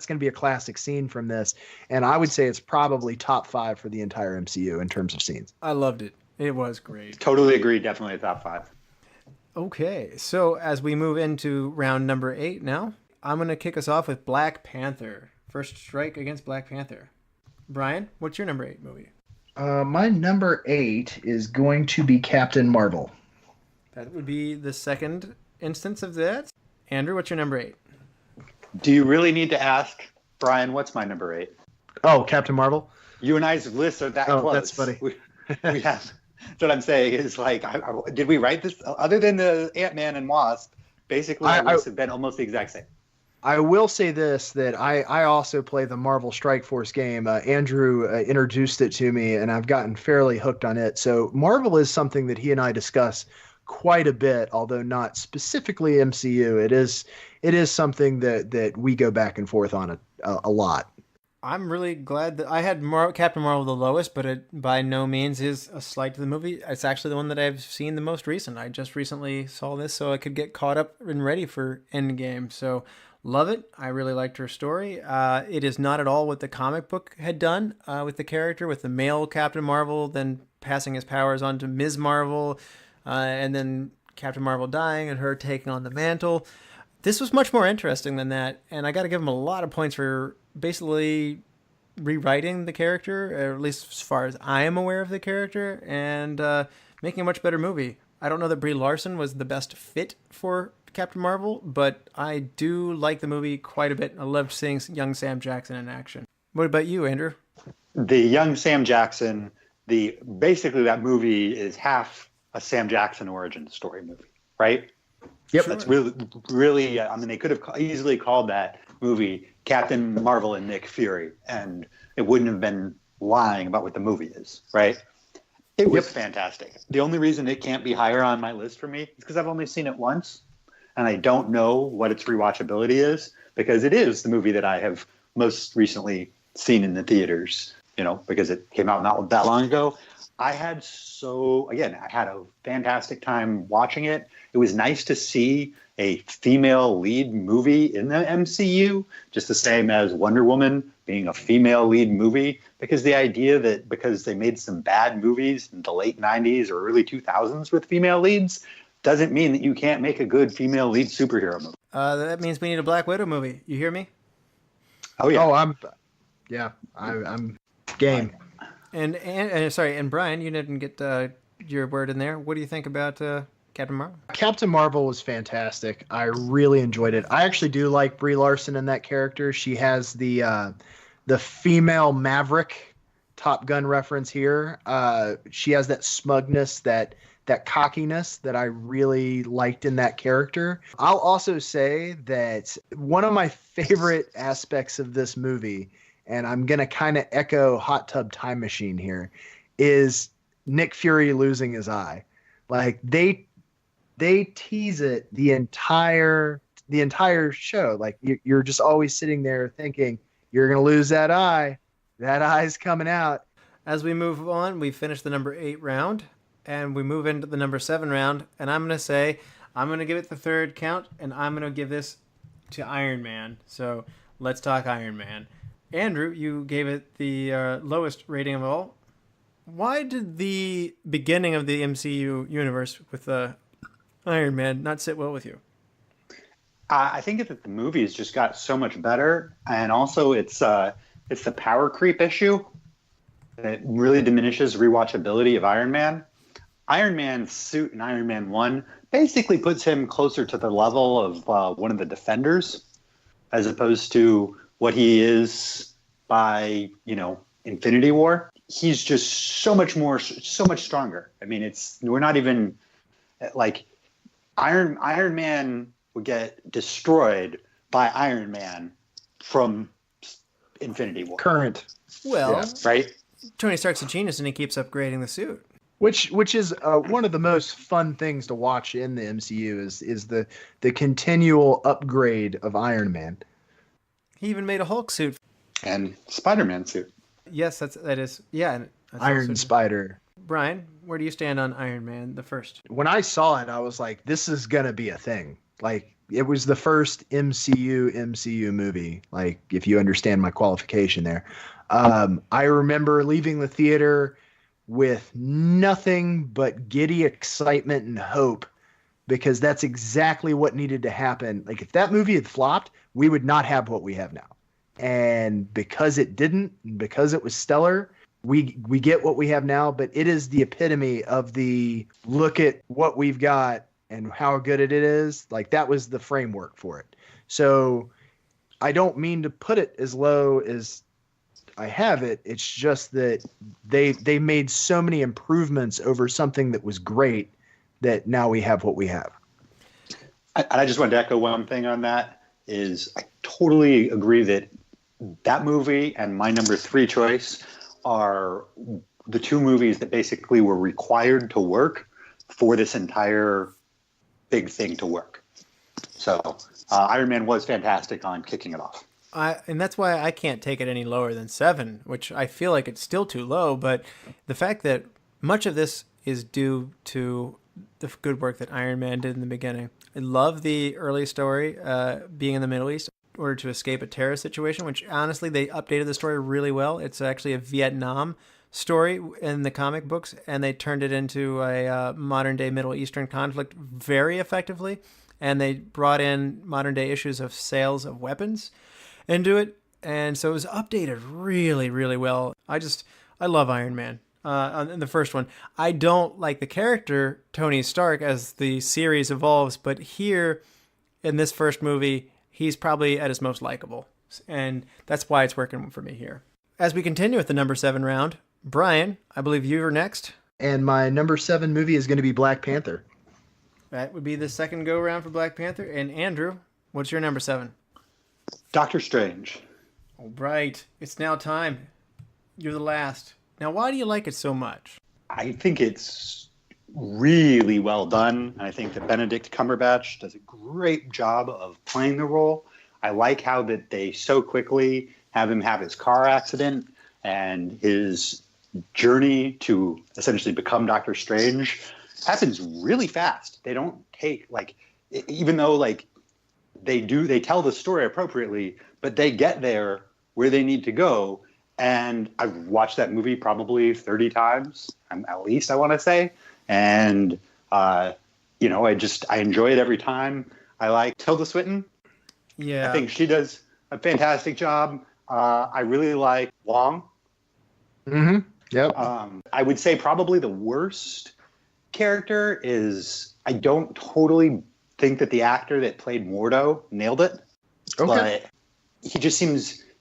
going to be a classic scene from this, and I would say it's probably top 5 for the entire MCU in terms of scenes. I loved it. It was great. Totally agree. Definitely a top 5. Okay, so as we move into round number 8 now, I'm going to kick us off with Black Panther. First strike against Black Panther. Brian, what's your number 8 movie? My number 8 is going to be Captain Marvel. That would be the second instance of that. Andrew, what's your number 8? Do you really need to ask, Brian, what's my number 8? Oh, Captain Marvel? You and I's lists are that close. Oh, that's funny. We have. That's what I'm saying is, like, did we write this? Other than the Ant-Man and Wasp, basically our lists have been almost the exact same. I will say this, that I also play the Marvel Strike Force game. Andrew introduced it to me, and I've gotten fairly hooked on it. So Marvel is something that he and I discuss quite a bit, although not specifically MCU. It is something that we go back and forth on a lot. I'm really glad that I had Captain Marvel the lowest, but it by no means is a slight to the movie. It's actually the one that I've seen the most recent. I just recently saw this so I could get caught up and ready for Endgame. So love it. I really liked her story. It is not at all what the comic book had done with the character, with the male Captain Marvel, then passing his powers on to Ms. Marvel, and then Captain Marvel dying and her taking on the mantle. This was much more interesting than that, and I got to give him a lot of points for basically rewriting the character, or at least as far as I am aware of the character, and making a much better movie. I don't know that Brie Larson was the best fit for Captain Marvel, but I do like the movie quite a bit. I loved seeing young Sam Jackson in action. What about you, Andrew? The young Sam Jackson, basically that movie is half a Sam Jackson origin story movie, right? Yep. That's really. I mean, they could have easily called that movie Captain Marvel and Nick Fury, and it wouldn't have been lying about what the movie is, right? It was fantastic. The only reason it can't be higher on my list for me is because I've only seen it once, and I don't know what its rewatchability is, because it is the movie that I have most recently seen in the theaters, because it came out not that long ago. I had a fantastic time watching it. It was nice to see a female lead movie in the MCU, just the same as Wonder Woman being a female lead movie, because the idea that because they made some bad movies in the late 90s or early 2000s with female leads doesn't mean that you can't make a good female lead superhero movie. That means we need a Black Widow movie. You hear me? Oh, yeah. Oh, I'm game. And Brian, you didn't get your word in there. What do you think about Captain Marvel? Captain Marvel was fantastic. I really enjoyed it. I actually do like Brie Larson in that character. She has the female Maverick Top Gun reference here. She has that smugness, that that cockiness that I really liked in that character. I'll also say that one of my favorite aspects of this movie, and I'm going to kind of echo Hot Tub Time Machine here, is Nick Fury losing his eye. Like they tease it the entire show. Like you're just always sitting there thinking, you're going to lose that eye. That eye's coming out. As we move on, we finish the number 8 round, and we move into the number 7 round. And I'm going to give it the third count, and I'm going to give this to Iron Man. So let's talk Iron Man. Andrew, you gave it the lowest rating of all. Why did the beginning of the MCU universe with Iron Man not sit well with you? I think that the movies just got so much better, and also it's the power creep issue that really diminishes rewatchability of Iron Man. Iron Man's suit in Iron Man 1 basically puts him closer to the level of one of the Defenders, as opposed to what he is by, Infinity War. He's just so much stronger. I mean, we're not even like Iron Man would get destroyed by Iron Man from Infinity War. Current. Well, yeah, right? Tony Stark's a genius, and he keeps upgrading the suit. Which is one of the most fun things to watch in the MCU is the continual upgrade of Iron Man. He even made a Hulk suit. And Spider-Man suit. Yes, that is. Yeah. That's Iron Spider. Brian, where do you stand on Iron Man, the first? When I saw it, I was like, this is going to be a thing. Like, it was the first MCU movie. Like, if you understand my qualification there. I remember leaving the theater with nothing but giddy excitement and hope, because that's exactly what needed to happen. Like, if that movie had flopped, we would not have what we have now. And because it didn't, because it was stellar, we get what we have now. But it is the epitome of the look at what we've got and how good it is. Like, that was the framework for it. So I don't mean to put it as low as I have it. It's just that they made so many improvements over something that was great that now we have what we have. I just wanted to echo one thing on that. Is I totally agree that movie and my number 3 choice are the two movies that basically were required to work for this entire big thing to work. So Iron Man was fantastic on kicking it off. And that's why I can't take it any lower than 7, which I feel like it's still too low. But the fact that much of this is due to the good work that Iron Man did in the beginning. I love the early story, being in the Middle East in order to escape a terrorist situation, which honestly, they updated the story really well. It's actually a Vietnam story in the comic books, and they turned it into a modern day Middle Eastern conflict very effectively. And they brought in modern day issues of sales of weapons into it. And so it was updated really, really well. I love Iron Man. In the first one, I don't like the character Tony Stark as the series evolves, but here in this first movie, he's probably at his most likable, and that's why it's working for me here. As we continue with the number 7 round, Brian, I believe you are next. And my number 7 movie is going to be Black Panther. That would be the second go round for Black Panther. And Andrew, what's your number 7? Doctor Strange. All right, it's now time. You're the last. Now, why do you like it so much? I think it's really well done. I think that Benedict Cumberbatch does a great job of playing the role. I like how that they so quickly have him have his car accident and his journey to essentially become Doctor Strange happens really fast. They don't take, like, even though, like, they tell the story appropriately, but they get there where they need to go. And I've watched that movie probably 30 times, at least, I want to say. And, I enjoy it every time. I like Tilda Swinton. Yeah. I think she does a fantastic job. I really like Wong. Mm-hmm. Yep. I would say probably the worst character is, I don't totally think that the actor that played Mordo nailed it. Okay. But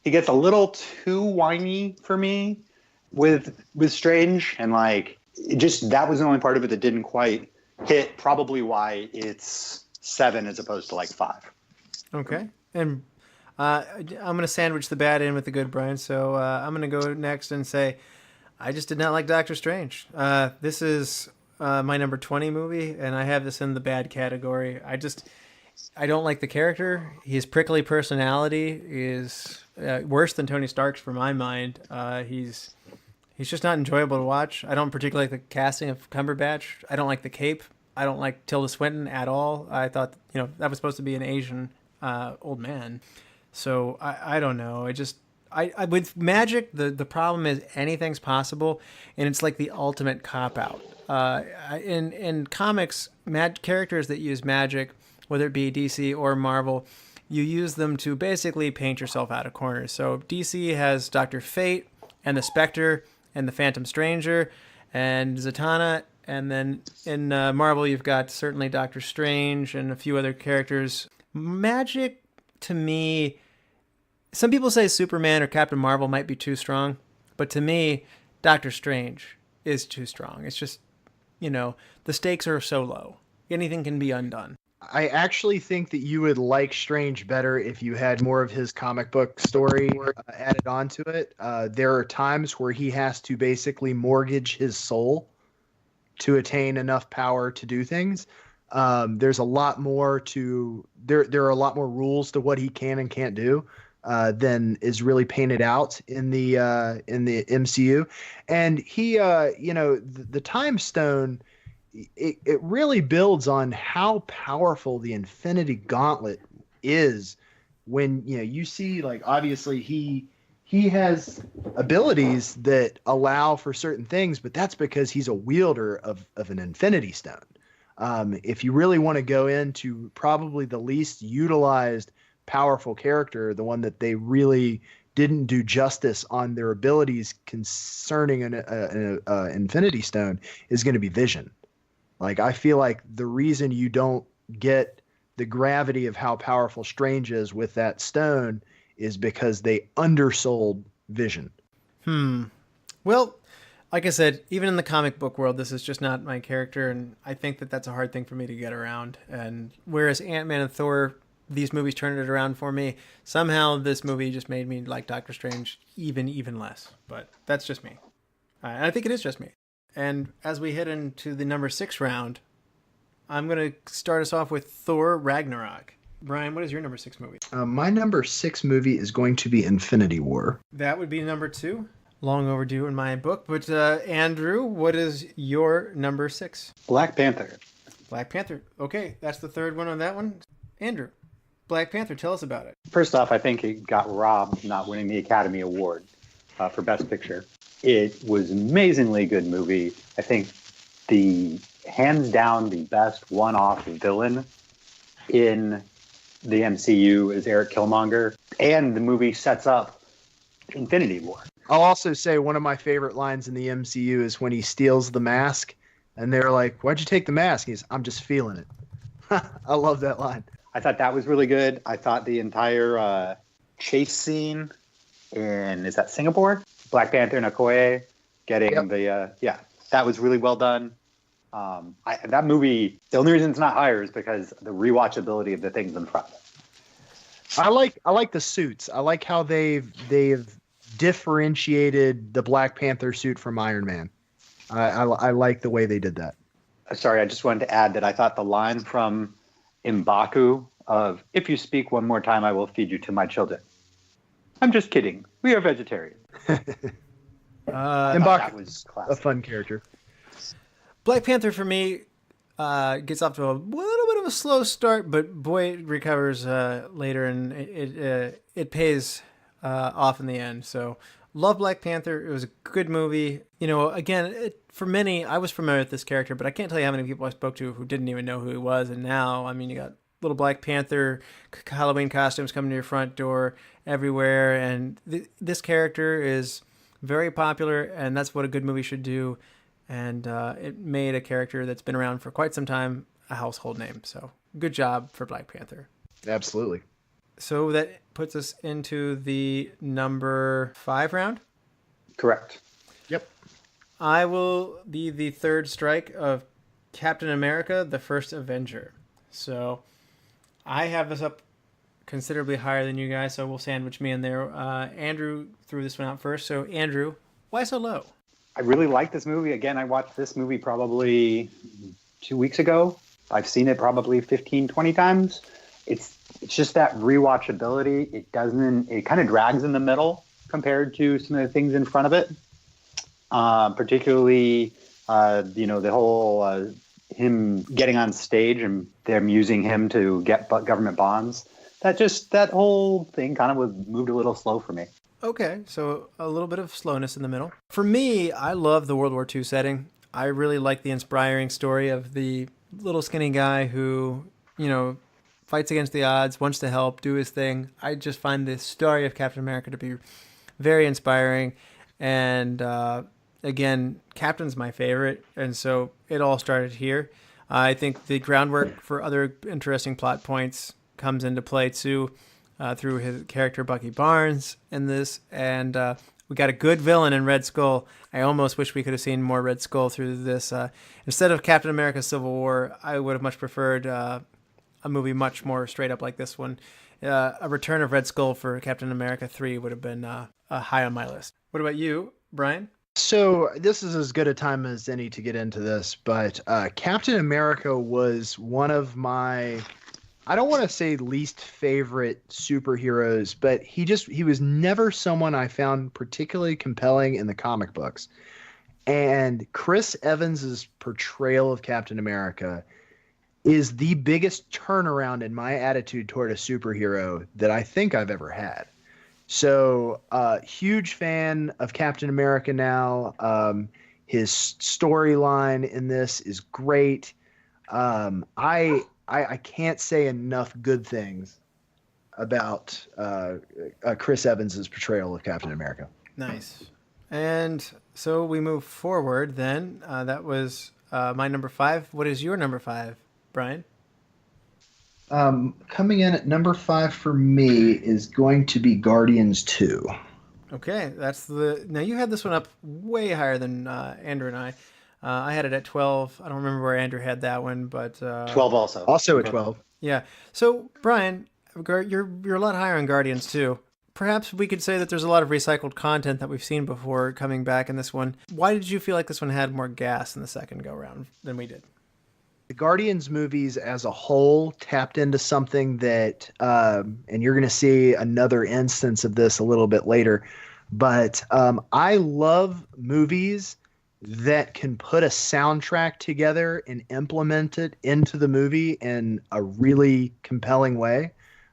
he gets a little too whiny for me with Strange, and like that was the only part of it that didn't quite hit, probably why it's 7 as opposed to like 5. Okay. And I'm going to sandwich the bad in with the good, Bryan. So I'm going to go next and say I just did not like Doctor Strange. This is my number 20 movie, and I have this in the bad category. I don't like the character. His prickly personality is worse than Tony Stark's for my mind. He's just not enjoyable to watch. I don't particularly like the casting of Cumberbatch. I don't like the cape. I don't like Tilda Swinton at all. I thought, that was supposed to be an Asian old man. So I don't know. I with magic, the problem is anything's possible, and it's like the ultimate cop-out. In comics, characters that use magic, whether it be DC or Marvel, you use them to basically paint yourself out of corners. So DC has Dr. Fate and the Spectre and the Phantom Stranger and Zatanna, and then in Marvel you've got certainly Doctor Strange and a few other characters. Magic, to me, some people say Superman or Captain Marvel might be too strong, but to me, Doctor Strange is too strong. It's just, the stakes are so low. Anything can be undone. I actually think that you would like Strange better if you had more of his comic book story added onto it. There are times where he has to basically mortgage his soul to attain enough power to do things. There's a lot more there are a lot more rules to what he can and can't do than is really painted out in the MCU. And he, the Time Stone, it really builds on how powerful the Infinity Gauntlet is. When you see, like, obviously he has abilities that allow for certain things, but that's because he's a wielder of an Infinity Stone. If you really want to go into probably the least utilized powerful character, the one that they really didn't do justice on their abilities concerning an Infinity Stone, is going to be Vision. Like, I feel like the reason you don't get the gravity of how powerful Strange is with that stone is because they undersold Vision. Well, like I said, even in the comic book world, this is just not my character, and I think that that's a hard thing for me to get around. And whereas Ant-Man and Thor, these movies turned it around for me, somehow this movie just made me like Doctor Strange even less. But that's just me. And I think it is just me. And as we head into the number 6 round, I'm going to start us off with Thor Ragnarok. Bryan, what is your number 6 movie? My number 6 movie is going to be Infinity War. That would be number 2. Long overdue in my book. But Andrew, what is your number 6? Black Panther. Black Panther. Okay, that's the third one on that one. Andrew, Black Panther, tell us about it. First off, I think it got robbed not winning the Academy Award for Best Picture. It was an amazingly good movie. I think hands down the best one-off villain in the MCU is Eric Killmonger, and the movie sets up Infinity War. I'll also say one of my favorite lines in the MCU is when he steals the mask, and they're like, "Why'd you take the mask?" He's, "I'm just feeling it." I love that line. I thought that was really good. I thought the entire chase scene is that Singapore? Black Panther and Okoye getting that was really well done. That movie, the only reason it's not higher is because the rewatchability of the things in front of it. I like the suits. I like how they've differentiated the Black Panther suit from Iron Man. I like the way they did that. Sorry, I just wanted to add that I thought the line from M'Baku of "If you speak one more time, I will feed you to my children." I'm just kidding. We are vegetarian. M'Baku was a fun character. Black Panther for me gets off to a little bit of a slow start, but boy, it recovers later, and it pays off in the end. So, love Black Panther. It was a good movie. Again, for many, I was familiar with this character, but I can't tell you how many people I spoke to who didn't even know who he was. And now, I mean, you got little Black Panther Halloween costumes coming to your front door everywhere, and this character is very popular, and that's what a good movie should do. And it made a character that's been around for quite some time a household name. So good job for Black Panther. Absolutely. So that puts us into the number 5 round? Correct. Yep. I will be the third strike of Captain America, the First Avenger. So I have this up considerably higher than you guys, so we'll sandwich me in there. Andrew threw this one out first. So, Andrew, why so low? I really like this movie. Again, I watched this movie probably 2 weeks ago. I've seen it probably 15, 20 times. It's just that rewatchability. It kind of drags in the middle compared to some of the things in front of it. Particularly, the whole him getting on stage and them using him to get government bonds. That whole thing kind of moved a little slow for me. Okay, so a little bit of slowness in the middle. For me, I love the World War II setting. I really like the inspiring story of the little skinny guy who, fights against the odds, wants to help, do his thing. I just find the story of Captain America to be very inspiring. And again, Captain's my favorite, and so it all started here. I think the groundwork for other interesting plot points comes into play too, through his character Bucky Barnes in this, and we got a good villain in Red Skull. I almost wish we could have seen more Red Skull through this. Instead of Captain America Civil War, I would have much preferred a movie much more straight up like this one. A return of Red Skull for Captain America 3 would have been high on my list. What about you, Bryan? So this is as good a time as any to get into this, but Captain America was one of my, I don't want to say least favorite superheroes, but he was never someone I found particularly compelling in the comic books. And Chris Evans's portrayal of Captain America is the biggest turnaround in my attitude toward a superhero that I think I've ever had. So, huge fan of Captain America now. His storyline in this is great. I can't say enough good things about Chris Evans's portrayal of Captain America. Nice. And so we move forward then. That was my number 5. What is your number 5, Bryan? Coming in at number 5 for me is going to be Guardians 2. Okay, now you had this one up way higher than Andrew and I. I had it at 12. I don't remember where Andrew had that one, but 12 also. Also at 12. Yeah. So Bryan, you're a lot higher on Guardians too. Perhaps we could say that there's a lot of recycled content that we've seen before coming back in this one. Why did you feel like this one had more gas in the second go round than we did? The Guardians movies as a whole tapped into something that, and you're going to see another instance of this a little bit later, but I love movies that can put a soundtrack together and implement it into the movie in a really compelling way.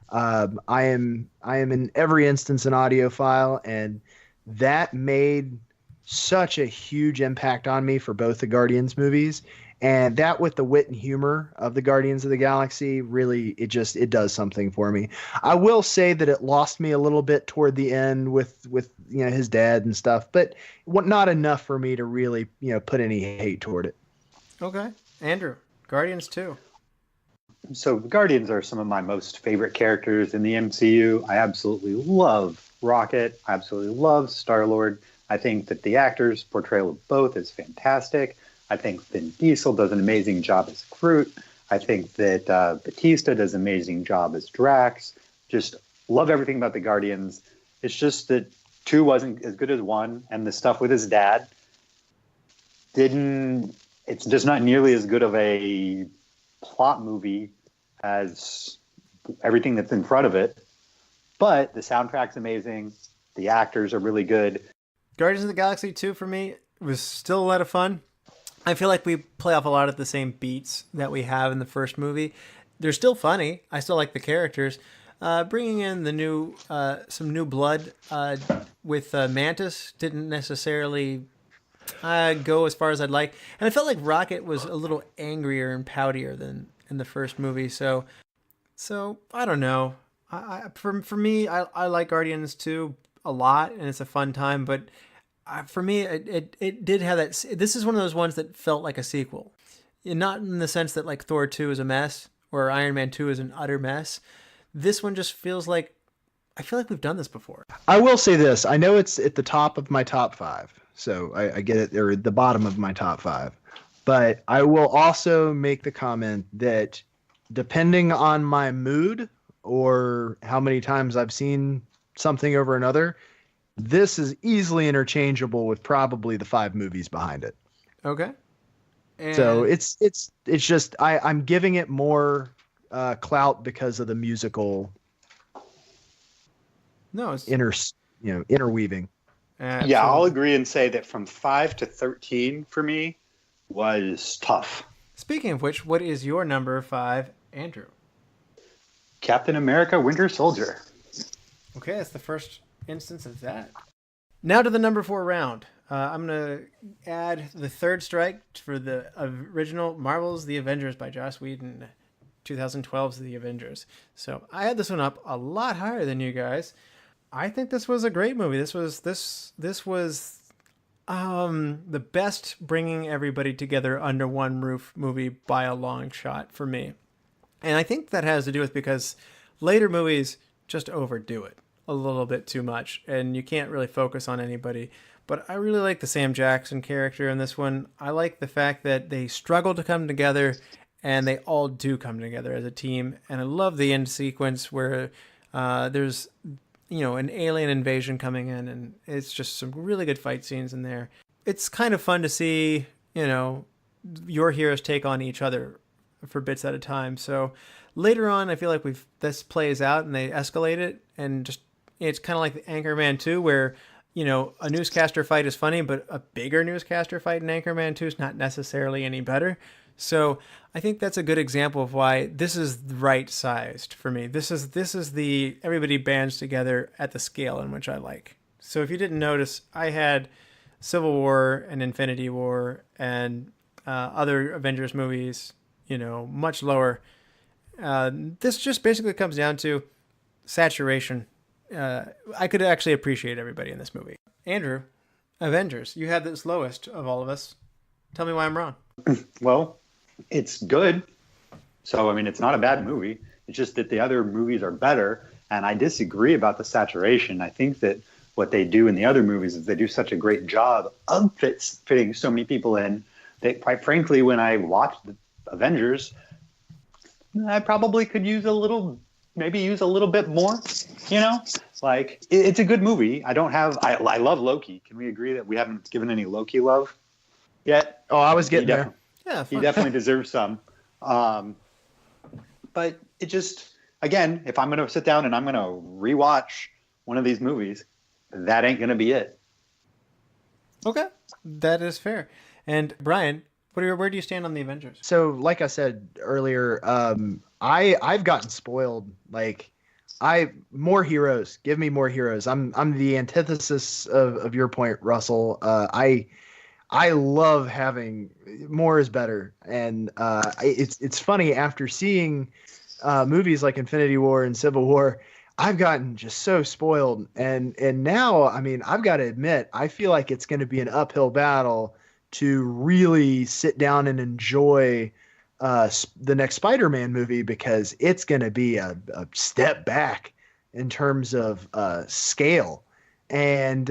I am in every instance an audiophile, and that made such a huge impact on me for both the Guardians movies. And that with the wit and humor of the Guardians of the Galaxy, really, it does something for me. I will say that it lost me a little bit toward the end with his dad and stuff, but not enough for me to really put any hate toward it. Okay, Andrew, Guardians 2. So the Guardians are some of my most favorite characters in the MCU. I absolutely love Rocket. I absolutely love Star-Lord. I think that the actors' portrayal of both is fantastic. I think Vin Diesel does an amazing job as Groot. I think that Bautista does an amazing job as Drax. Just love everything about the Guardians. It's just that 2 wasn't as good as 1, and the stuff with his dad it's just not nearly as good of a plot movie as everything that's in front of it. But the soundtrack's amazing. The actors are really good. Guardians of the Galaxy 2 for me was still a lot of fun. I feel like we play off a lot of the same beats that we have in the first movie. They're still funny. I still like the characters. Bringing in some new blood with Mantis didn't necessarily go as far as I'd like. And I felt like Rocket was a little angrier and poutier than in the first movie. So I don't know. For me, I like Guardians 2 a lot, and it's a fun time, but for me, it did have that. This is one of those ones that felt like a sequel, not in the sense that like Thor 2 is a mess or Iron Man 2 is an utter mess. This one just feels like I feel like we've done this before. I will say this. I know it's at the top of my top 5. So I get it. Or the bottom of my top 5. But I will also make the comment that depending on my mood or how many times I've seen something over another, this is easily interchangeable with probably the 5 movies behind it. Okay. And So it's just I'm giving it more clout because of the musical it's interweaving. Yeah, I'll agree and say that from 5 to 13 for me was tough. Speaking of which, what is your number 5, Andrew? Captain America: Winter Soldier. Okay, that's the first instance of that. Now to the number 4 round. I'm going to add the third strike for the original Marvel's The Avengers by Joss Whedon, 2012's The Avengers. So I had this one up a lot higher than you guys. I think this was a great movie. This was the best bringing everybody together under one roof movie by a long shot for me. And I think that has to do with because later movies just overdo it a little bit too much, and you can't really focus on anybody. But I really like the Sam Jackson character in this one. I like the fact that they struggle to come together, and they all do come together as a team. And I love the end sequence where there's an alien invasion coming in, and it's just some really good fight scenes in there. It's kind of fun to see, your heroes take on each other for bits at a time. So later on, I feel like this plays out and they escalate it, and just it's kind of like the Anchorman 2 where a newscaster fight is funny, but a bigger newscaster fight in Anchorman 2 is not necessarily any better. So I think that's a good example of why this is right sized for me. This is the everybody bands together at the scale in which I like. So if you didn't notice, I had Civil War and Infinity War and other Avengers movies, much lower. This just basically comes down to saturation. I could actually appreciate everybody in this movie. Andrew, Avengers, you had this lowest of all of us. Tell me why I'm wrong. Well, it's good. So, it's not a bad movie. It's just that the other movies are better. And I disagree about the saturation. I think that what they do in the other movies is they do such a great job of fitting so many people in that, quite frankly, when I watched the Avengers, I probably could use a little bit more, it's a good movie. I love Loki. Can we agree that we haven't given any Loki love yet? Oh, I was getting there. Yeah, he definitely deserves some. But it just, again, if I'm going to sit down and I'm going to rewatch one of these movies, that ain't going to be it. Okay, that is fair. And Bryan, where do you stand on the Avengers? So, like I said earlier, I've gotten spoiled. More heroes. Give me more heroes. I'm the antithesis of your point, Russell. I love having more is better, and it's funny after seeing movies like Infinity War and Civil War, I've gotten just so spoiled, and now I've got to admit I feel like it's going to be an uphill battle to really sit down and enjoy the next Spider-Man movie because it's going to be a step back in terms of scale. And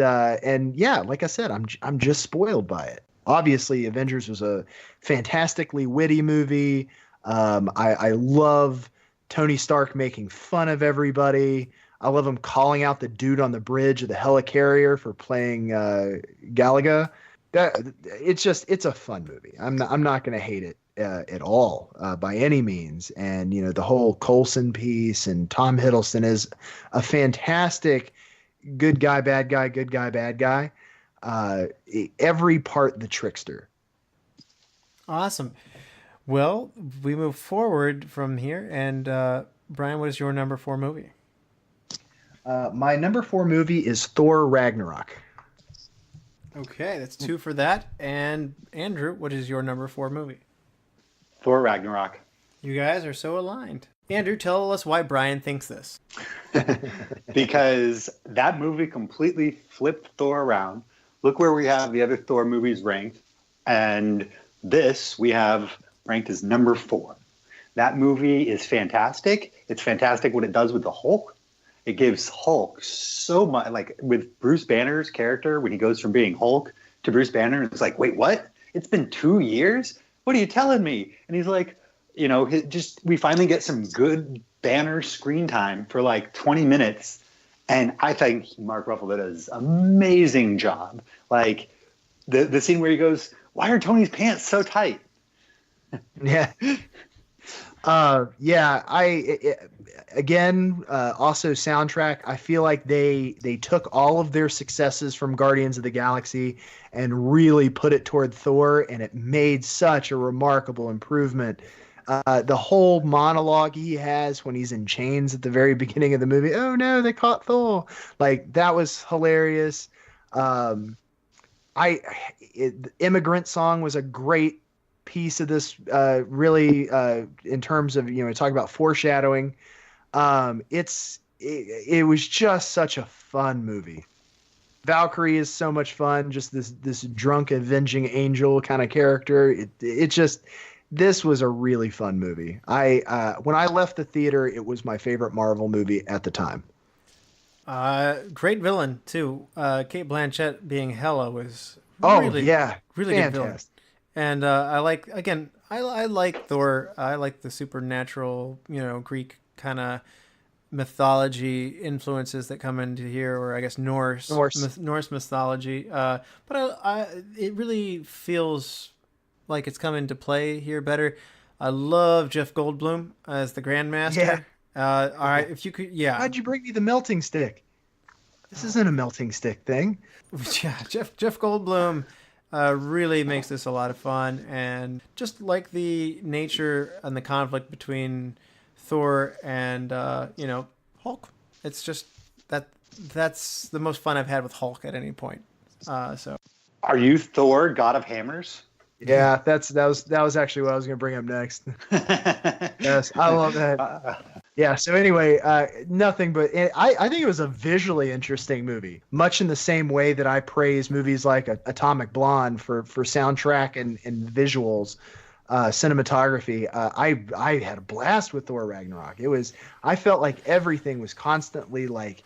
yeah, like I said, I'm just spoiled by it. Obviously, Avengers was a fantastically witty movie. I love Tony Stark making fun of everybody. I love him calling out the dude on the bridge of the helicarrier for playing Galaga. It's a fun movie. I'm not going to hate it at all by any means. And the whole Coulson piece and Tom Hiddleston is a fantastic good guy, bad guy, good guy, bad guy. Every part the trickster. Awesome. Well, we move forward from here. And Bryan, what is your number 4 movie? My number 4 movie is Thor Ragnarok. Okay, that's 2 for that. And Andrew, what is your number 4 movie? Thor Ragnarok. You guys are so aligned. Andrew, tell us why Bryan thinks this. Because that movie completely flipped Thor around. Look where we have the other Thor movies ranked. And this we have ranked as number 4. That movie is fantastic. It's fantastic what it does with the Hulk. it gives Hulk so much. Like with Bruce Banner's character, when he goes from being Hulk to Bruce Banner, it's like, wait, what? It's been 2 years? What are you telling me? And he's like, we finally get some good Banner screen time for like 20 minutes. And I think Mark Ruffalo does an amazing job. Like the scene where he goes, why are Tony's pants so tight? Yeah. Also soundtrack. I feel like they took all of their successes from Guardians of the Galaxy and really put it toward Thor, and it made such a remarkable improvement. The whole monologue he has when he's in chains at the very beginning of the movie. Oh no, they caught Thor! Like that was hilarious. The Immigrant Song was a great piece of this. Really, in terms of talk about foreshadowing. It was just such a fun movie. Valkyrie is so much fun. Just this drunk avenging angel kind of character. This was a really fun movie. When I left the theater, it was my favorite Marvel movie at the time. Great villain too. Cate Blanchett being Hela was really good villain. And I like Thor. I like the supernatural, Greek kind of mythology influences that come into here, or I guess Norse mythology. But it really feels like it's come into play here better. I love Jeff Goldblum as the Grandmaster. Yeah. All right, if you could, yeah. Why'd you bring me the melting stick? This isn't a melting stick thing. Yeah, Jeff Goldblum really makes this a lot of fun, and just like the nature and the conflict between Thor and Hulk. It's just that's the most fun I've had with Hulk at any point. So, are you Thor, God of Hammers? Yeah, that was actually what I was going to bring up next. Yes, I love that. Yeah. So anyway, nothing but I think it was a visually interesting movie, much in the same way that I praise movies like Atomic Blonde for soundtrack and visuals, cinematography. I had a blast with Thor Ragnarok. I felt like everything was constantly like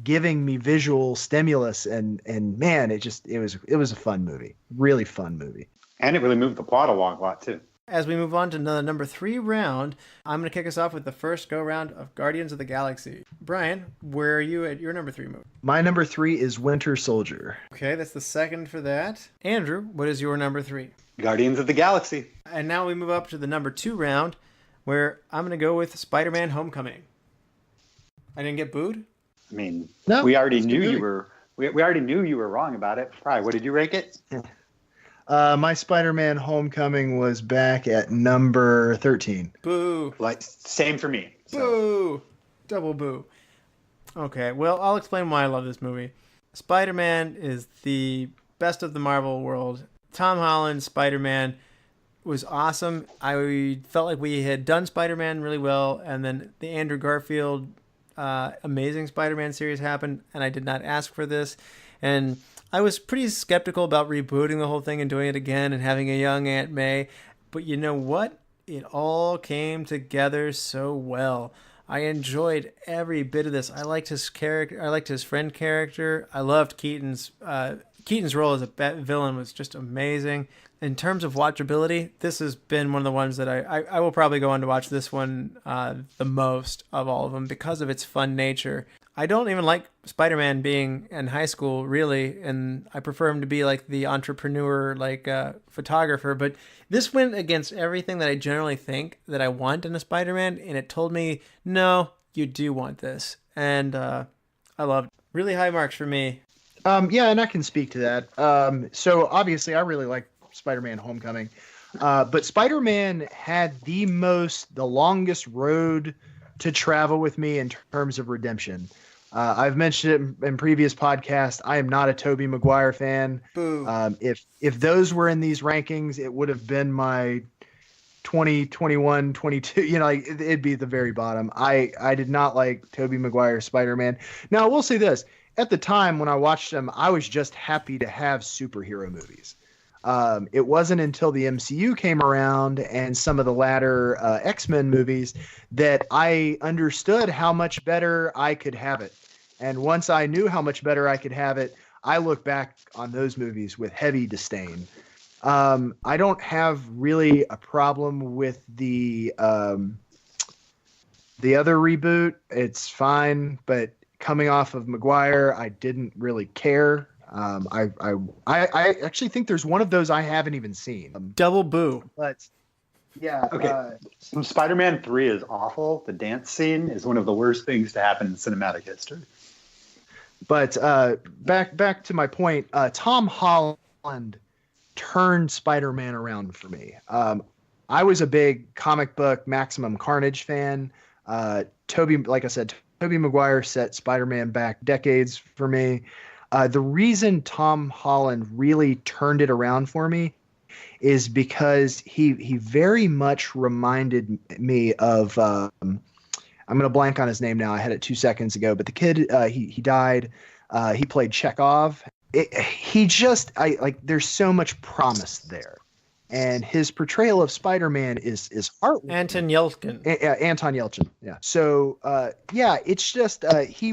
giving me visual stimulus, and man, it was a fun movie, really fun movie. And it really moved the plot along a lot, too. As we move on to the number 3 round, I'm going to kick us off with the first go-round of Guardians of the Galaxy. Brian, where are you at your number 3 movie? My number 3 is Winter Soldier. Okay, that's the second for that. Andrew, what is your number 3? Guardians of the Galaxy. And now we move up to the number 2 round, where I'm going to go with Spider-Man Homecoming. I didn't get booed? I mean, no, we already knew you were... We already knew you were wrong about it. Frye, what did you rank it? My Spider-Man Homecoming was back at number 13. Boo. Like, same for me. So. Boo. Double boo. Okay, well, I'll explain why I love this movie. Spider-Man is the best of the Marvel world. Tom Holland's Spider-Man was awesome. I felt like we had done Spider-Man really well, and then the Andrew Garfield Amazing Spider-Man series happened, and I did not ask for this. And I was pretty skeptical about rebooting the whole thing and doing it again and having a young Aunt May. But you know what? It all came together so well. I enjoyed every bit of this. I liked his character. I liked his friend character. I loved Keaton's role as a villain was just amazing. In terms of watchability, this has been one of the ones that I will probably go on to watch this one the most of all of them because of its fun nature. I don't even like Spider-Man being in high school, really, and I prefer him to be like the entrepreneur, like photographer. But this went against everything that I generally think that I want in a Spider-Man, and it told me, no, you do want this. And I loved it. Really high marks for me. Yeah, and I can speak to that. So obviously, I really like Spider-Man Homecoming. But Spider-Man had the longest road to travel with me in terms of redemption. I've mentioned it in previous podcasts. I am not a Tobey Maguire fan. Boo. If those were in these rankings, it would have been my 20, 21, 22. It'd be at the very bottom. I did not like Tobey Maguire Spider-Man. Now, I will say this. At the time when I watched them, I was just happy to have superhero movies. It wasn't until the MCU came around and some of the latter X-Men movies that I understood how much better I could have it. And once I knew how much better I could have it, I look back on those movies with heavy disdain. I don't have really a problem with the other reboot. It's fine, but coming off of Maguire, I didn't really care. I actually think there's one of those I haven't even seen. Double boo. But yeah. Okay. Spider-Man 3 is awful. The dance scene is one of the worst things to happen in cinematic history. But back to my point, Tom Holland turned Spider-Man around for me. I was a big comic book Maximum Carnage fan. Like I said, Tobey Maguire set Spider-Man back decades for me. The reason Tom Holland really turned it around for me is because he very much reminded me of I'm going to blank on his name now. I had it 2 seconds ago, but the kid, he died. He played Chekhov. There's so much promise there. And his portrayal of Spider-Man is heartwarming. Anton Yelchin. Anton Yelchin. Yeah. So, it's just, he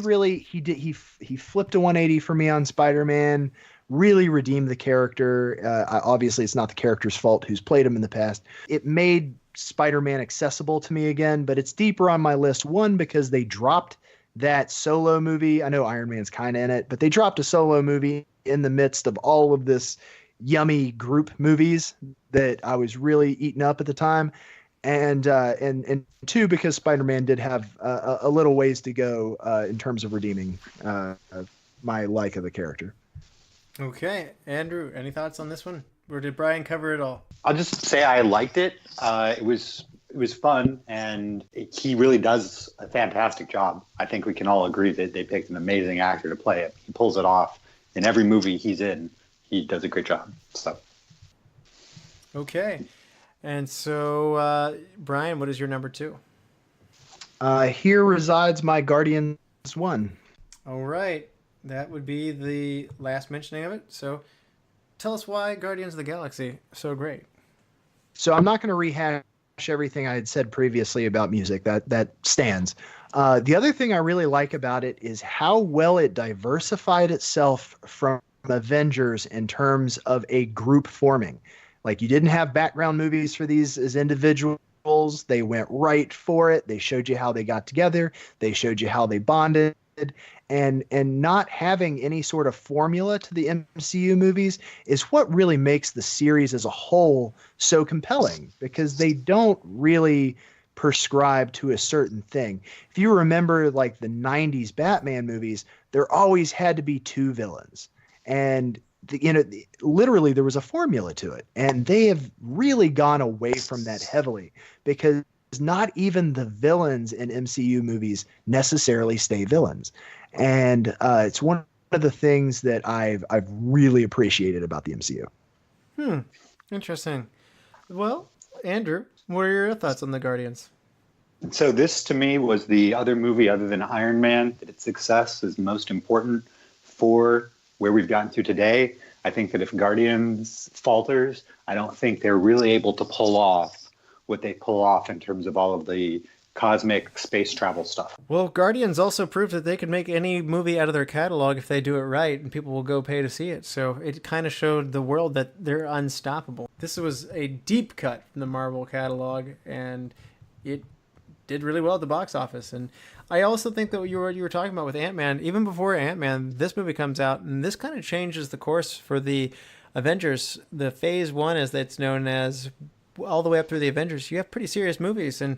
flipped a 180 for me on Spider-Man, really redeemed the character. Obviously it's not the character's fault who's played him in the past. It made Spider-Man accessible to me again, but it's deeper on my list. One, because they dropped that solo movie. I know Iron Man's kind of in it, but they dropped a solo movie in the midst of all of this yummy group movies that I was really eating up at the time. And two, because Spider-Man did have a little ways to go in terms of redeeming my like of the character. Okay. Andrew, any thoughts on this one? Or did Bryan cover it all? I'll just say I liked it. It was fun, and he really does a fantastic job. I think we can all agree that they picked an amazing actor to play it. He pulls it off in every movie he's in. He does a great job. So. Okay. And so, Bryan, what is your number 2? Here Resides My Guardians 1. All right. That would be the last mentioning of it. So tell us why Guardians of the Galaxy so great. So I'm not going to rehash everything I had said previously about music. That stands. The other thing I really like about it is how well it diversified itself from Avengers in terms of a group forming. Like, you didn't have background movies for these as individuals. They went right for it. They showed you how they got together. They showed you how they bonded. And not having any sort of formula to the MCU movies is what really makes the series as a whole so compelling, because they don't really prescribe to a certain thing. If you remember, like, the 90s Batman movies, there always had to be 2 villains. And literally there was a formula to it. And they have really gone away from that heavily, because not even the villains in MCU movies necessarily stay villains. And it's one of the things that I've really appreciated about the MCU. Interesting. Well, Andrew, what are your thoughts on the Guardians? So this, to me, was the other movie other than Iron Man that its success is most important for where we've gotten to today. I think that if Guardians falters, I don't think they're really able to pull off what they pull off in terms of all of the cosmic space travel stuff. Well, Guardians also proved that they could make any movie out of their catalog if they do it right, and people will go pay to see it. So it kind of showed the world that they're unstoppable. This was a deep cut from the Marvel catalog, and it did really well at the box office. And I also think that what you were talking about with Ant-Man, even before Ant-Man, this movie comes out, and this kind of changes the course for the Avengers. The Phase 1, as it's known as, all the way up through the Avengers, you have pretty serious movies. And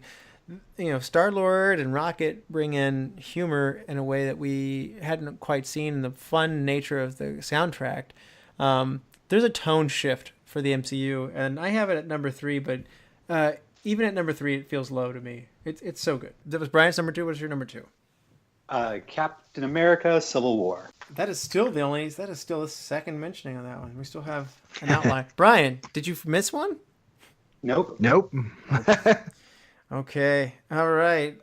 Star-Lord and Rocket bring in humor in a way that we hadn't quite seen in the fun nature of the soundtrack. There's a tone shift for the MCU, and I have it at number 3, but even at number 3, it feels low to me. It's so good. That was Bryan's number 2. What is your number 2? Captain America: Civil War. That is still the second mentioning on that one. We still have an outline. Bryan, did you miss one? Nope. Okay. All right.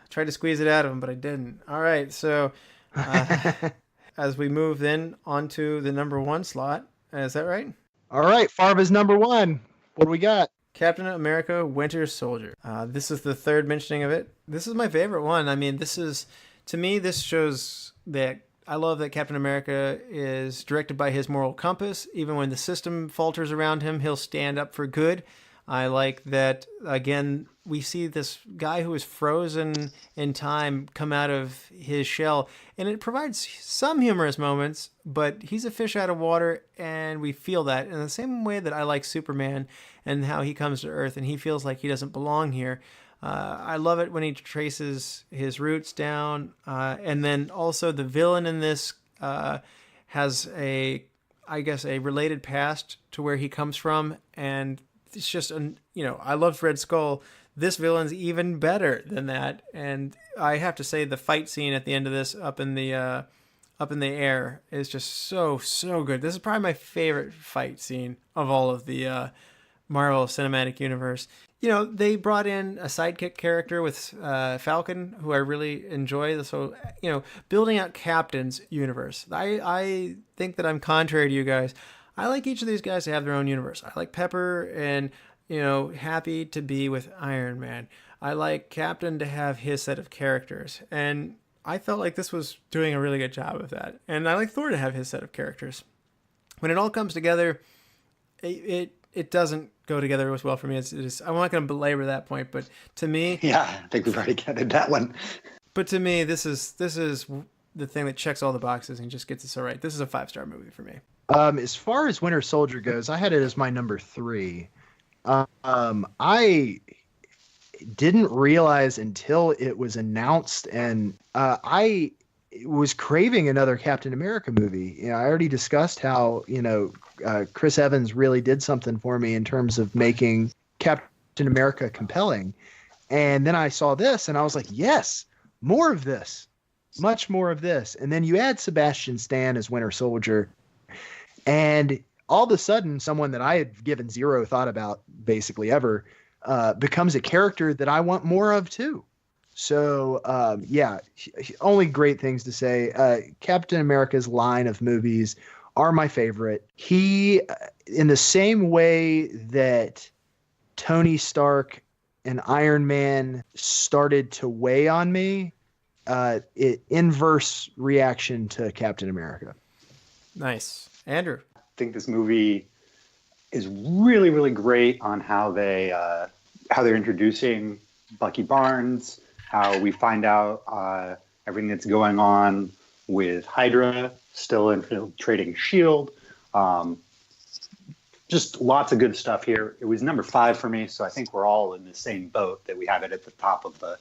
Tried to squeeze it out of him, but I didn't. All right. So as we move then onto the number 1 slot, is that right? All right, Farva's number one. What do we got? Captain America Winter Soldier. This is the third mentioning of it. This is my favorite one. I mean, to me, this shows that I love that Captain America is directed by his moral compass. Even when the system falters around him, he'll stand up for good. I like that, again, we see this guy who is frozen in time come out of his shell, and it provides some humorous moments, but he's a fish out of water, and we feel that in the same way that I like Superman and how he comes to Earth and he feels like he doesn't belong here. I love it when he traces his roots down, and then also the villain in this has a related past to where he comes from, and it's just, I loved Red Skull. This villain's even better than that, and I have to say the fight scene at the end of this, up in the air, is just so good. This is probably my favorite fight scene of all of the Marvel Cinematic Universe. They brought in a sidekick character with Falcon, who I really enjoy. So, building out Captain's universe. I think that I'm contrary to you guys. I like each of these guys to have their own universe. I like Pepper and, Happy to be with Iron Man. I like Captain to have his set of characters. And I felt like this was doing a really good job of that. And I like Thor to have his set of characters. When it all comes together, it doesn't go together as well for me. I'm not going to belabor that point, but to me... Yeah, I think we've already covered that one. But to me, this is the thing that checks all the boxes and just gets it so right. This is a 5-star movie for me. As far as Winter Soldier goes, I had it as my number 3. I didn't realize until it was announced, and I was craving another Captain America movie. I already discussed how, Chris Evans really did something for me in terms of making Captain America compelling. And then I saw this, and I was like, yes, more of this, much more of this. And then you add Sebastian Stan as Winter Soldier, and all of a sudden, someone that I had given zero thought about basically ever becomes a character that I want more of too. So, only great things to say. Captain America's line of movies are my favorite. He, in the same way that Tony Stark and Iron Man started to weigh on me, inverse reaction to Captain America. Nice. Andrew? I think this movie is really, really great on how they're introducing Bucky Barnes, how we find out everything that's going on with Hydra, still infiltrating S.H.I.E.L.D. Just lots of good stuff here. It was number 5 for me, so I think we're all in the same boat that we have it at the top of the,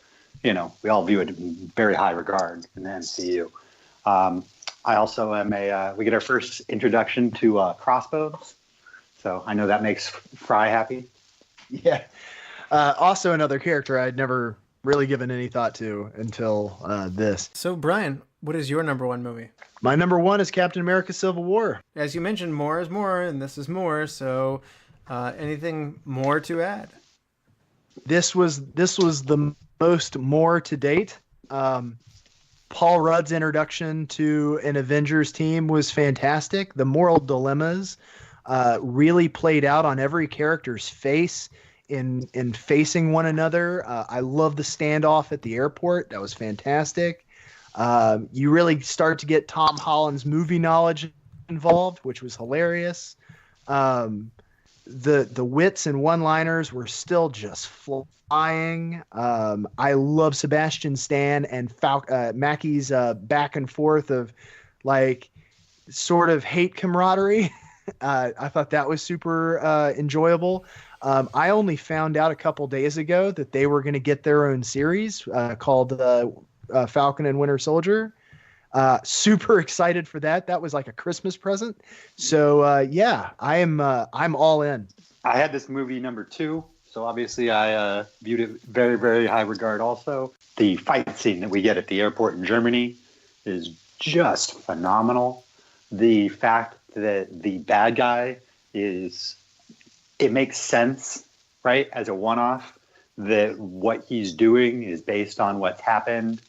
we all view it in very high regard in the MCU. I also am we get our first introduction to Crossbones, so I know that makes Frye happy. Yeah. Also another character I'd never really given any thought to until this. So, Bryan, what is your number 1 movie? My number 1 is Captain America Civil War. As you mentioned, more is more, and this is more, so anything more to add? This was the most more to date. Paul Rudd's introduction to an Avengers team was fantastic. The moral dilemmas really played out on every character's face in facing one another. I love the standoff at the airport. That was fantastic. You really start to get Tom Holland's movie knowledge involved, which was hilarious. The wits and one-liners were still just flying. I love Sebastian Stan and Mackie's back and forth of sort of hate camaraderie. I thought that was super enjoyable. I only found out a couple days ago that they were going to get their own series called Falcon and Winter Soldier. Super excited for that. That was like a Christmas present. So I'm all in. I had this movie number 2, so obviously I viewed it very, very high regard. Also, the fight scene that we get at the airport in Germany is just phenomenal. The fact that the bad guy it makes sense, right? As a one-off, that what he's doing is based on what's happened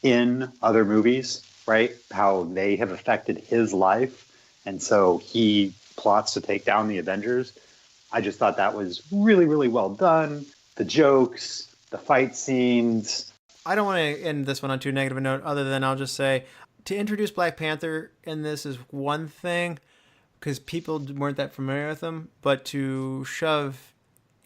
in other movies, right? How they have affected his life. And so he plots to take down the Avengers. I just thought that was really, really well done. The jokes, the fight scenes. I don't want to end this one on too negative a note, other than I'll just say to introduce Black Panther in this is one thing, because people weren't that familiar with him, but to shove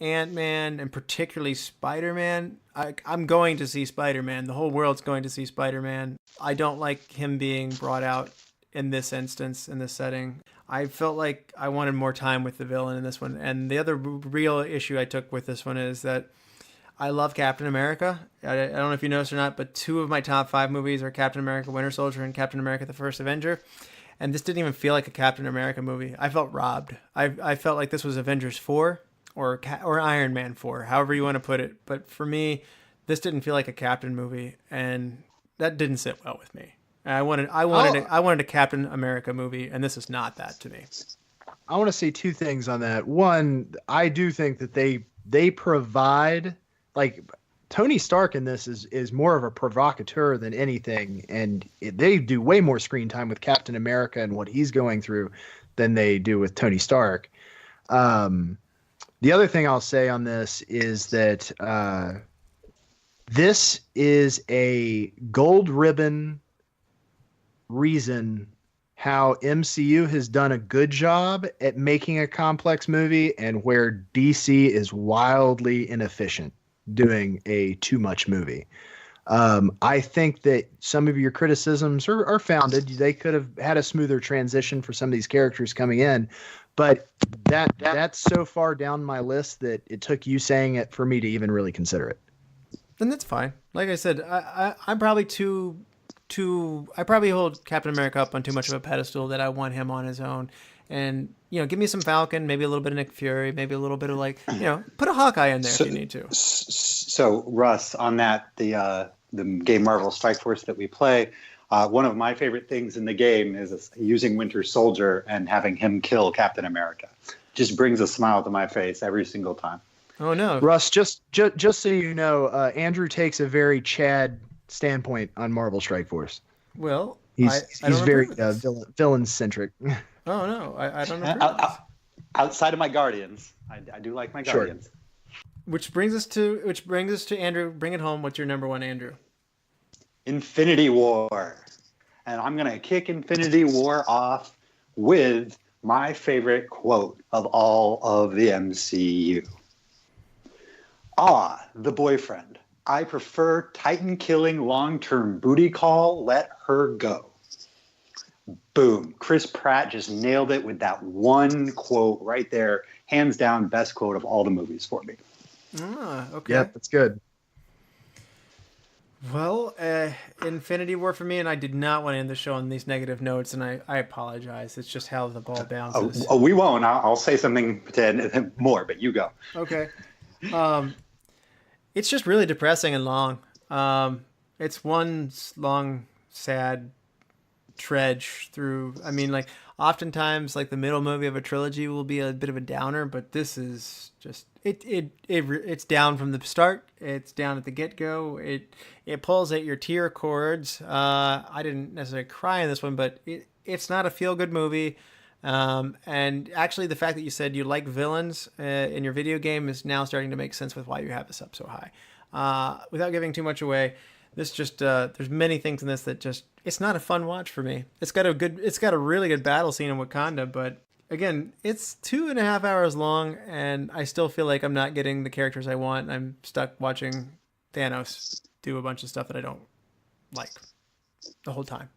Ant-Man and particularly Spider-Man, I'm going to see Spider-Man. The whole world's going to see Spider-Man. I don't like him being brought out in this instance, in this setting. I felt like I wanted more time with the villain in this one. And the other real issue I took with this one is that I love Captain America. I don't know if you noticed or not, but 2 of my top 5 movies are Captain America Winter Soldier and Captain America the First Avenger. And this didn't even feel like a Captain America movie. I felt robbed. I felt like this was Avengers 4 or Iron Man 4, however you want to put it. But for me, this didn't feel like a Captain movie, and that didn't sit well with me. I wanted a Captain America movie, and this is not that to me. I want to say 2 things on that. One, I do think that they provide, like, Tony Stark in this is more of a provocateur than anything, and they do way more screen time with Captain America and what he's going through than they do with Tony Stark. The other thing I'll say on this is that this is a gold ribbon reason how MCU has done a good job at making a complex movie and where DC is wildly inefficient doing a too much movie. I think that some of your criticisms are founded. They could have had a smoother transition for some of these characters coming in, but that's so far down my list that it took you saying it for me to even really consider it. And that's fine. Like I said, I'm probably I probably hold Captain America up on too much of a pedestal that I want him on his own. And, give me some Falcon, maybe a little bit of Nick Fury, maybe a little bit of put a Hawkeye in there if you need to. So Russ, on that, the game Marvel Strike Force that we play, one of my favorite things in the game is using Winter Soldier and having him kill Captain America. Just brings a smile to my face every single time. Oh no, Russ, just so you know, Andrew takes a very Chad standpoint on Marvel Strike Force. Well, he's very villain centric. Oh no, I don't know. Outside of my Guardians, I do like my Guardians. Which brings us to Andrew. Bring it home. What's your number one, Andrew? Infinity War, and I'm gonna kick Infinity War off with my favorite quote of all of the MCU. The boyfriend. I prefer Titan-killing long-term booty call. Let her go. Boom. Chris Pratt just nailed it with that one quote right there. Hands down, best quote of all the movies for me. Okay. Yep, that's good. Well, Infinity War for me, and I did not want to end the show on these negative notes, and I apologize. It's just how the ball bounces. We won't. I'll say something more, but you go. Okay. It's just really depressing and long. It's one long, sad trudge through. I mean, like, oftentimes, like, the middle movie of a trilogy will be a bit of a downer, but this is just it's down from the start. It's down at the get-go. It pulls at your tear cords. I didn't necessarily cry in this one, but it's not a feel-good movie. And actually, the fact that you said you like villains in your video game is now starting to make sense with why you have this up so high. Without giving too much away, this just there's many things in this that just it's not a fun watch for me. It's got a really good battle scene in Wakanda, but again, it's 2.5 hours long, and I still feel like I'm not getting the characters I want. I'm stuck watching Thanos do a bunch of stuff that I don't like the whole time.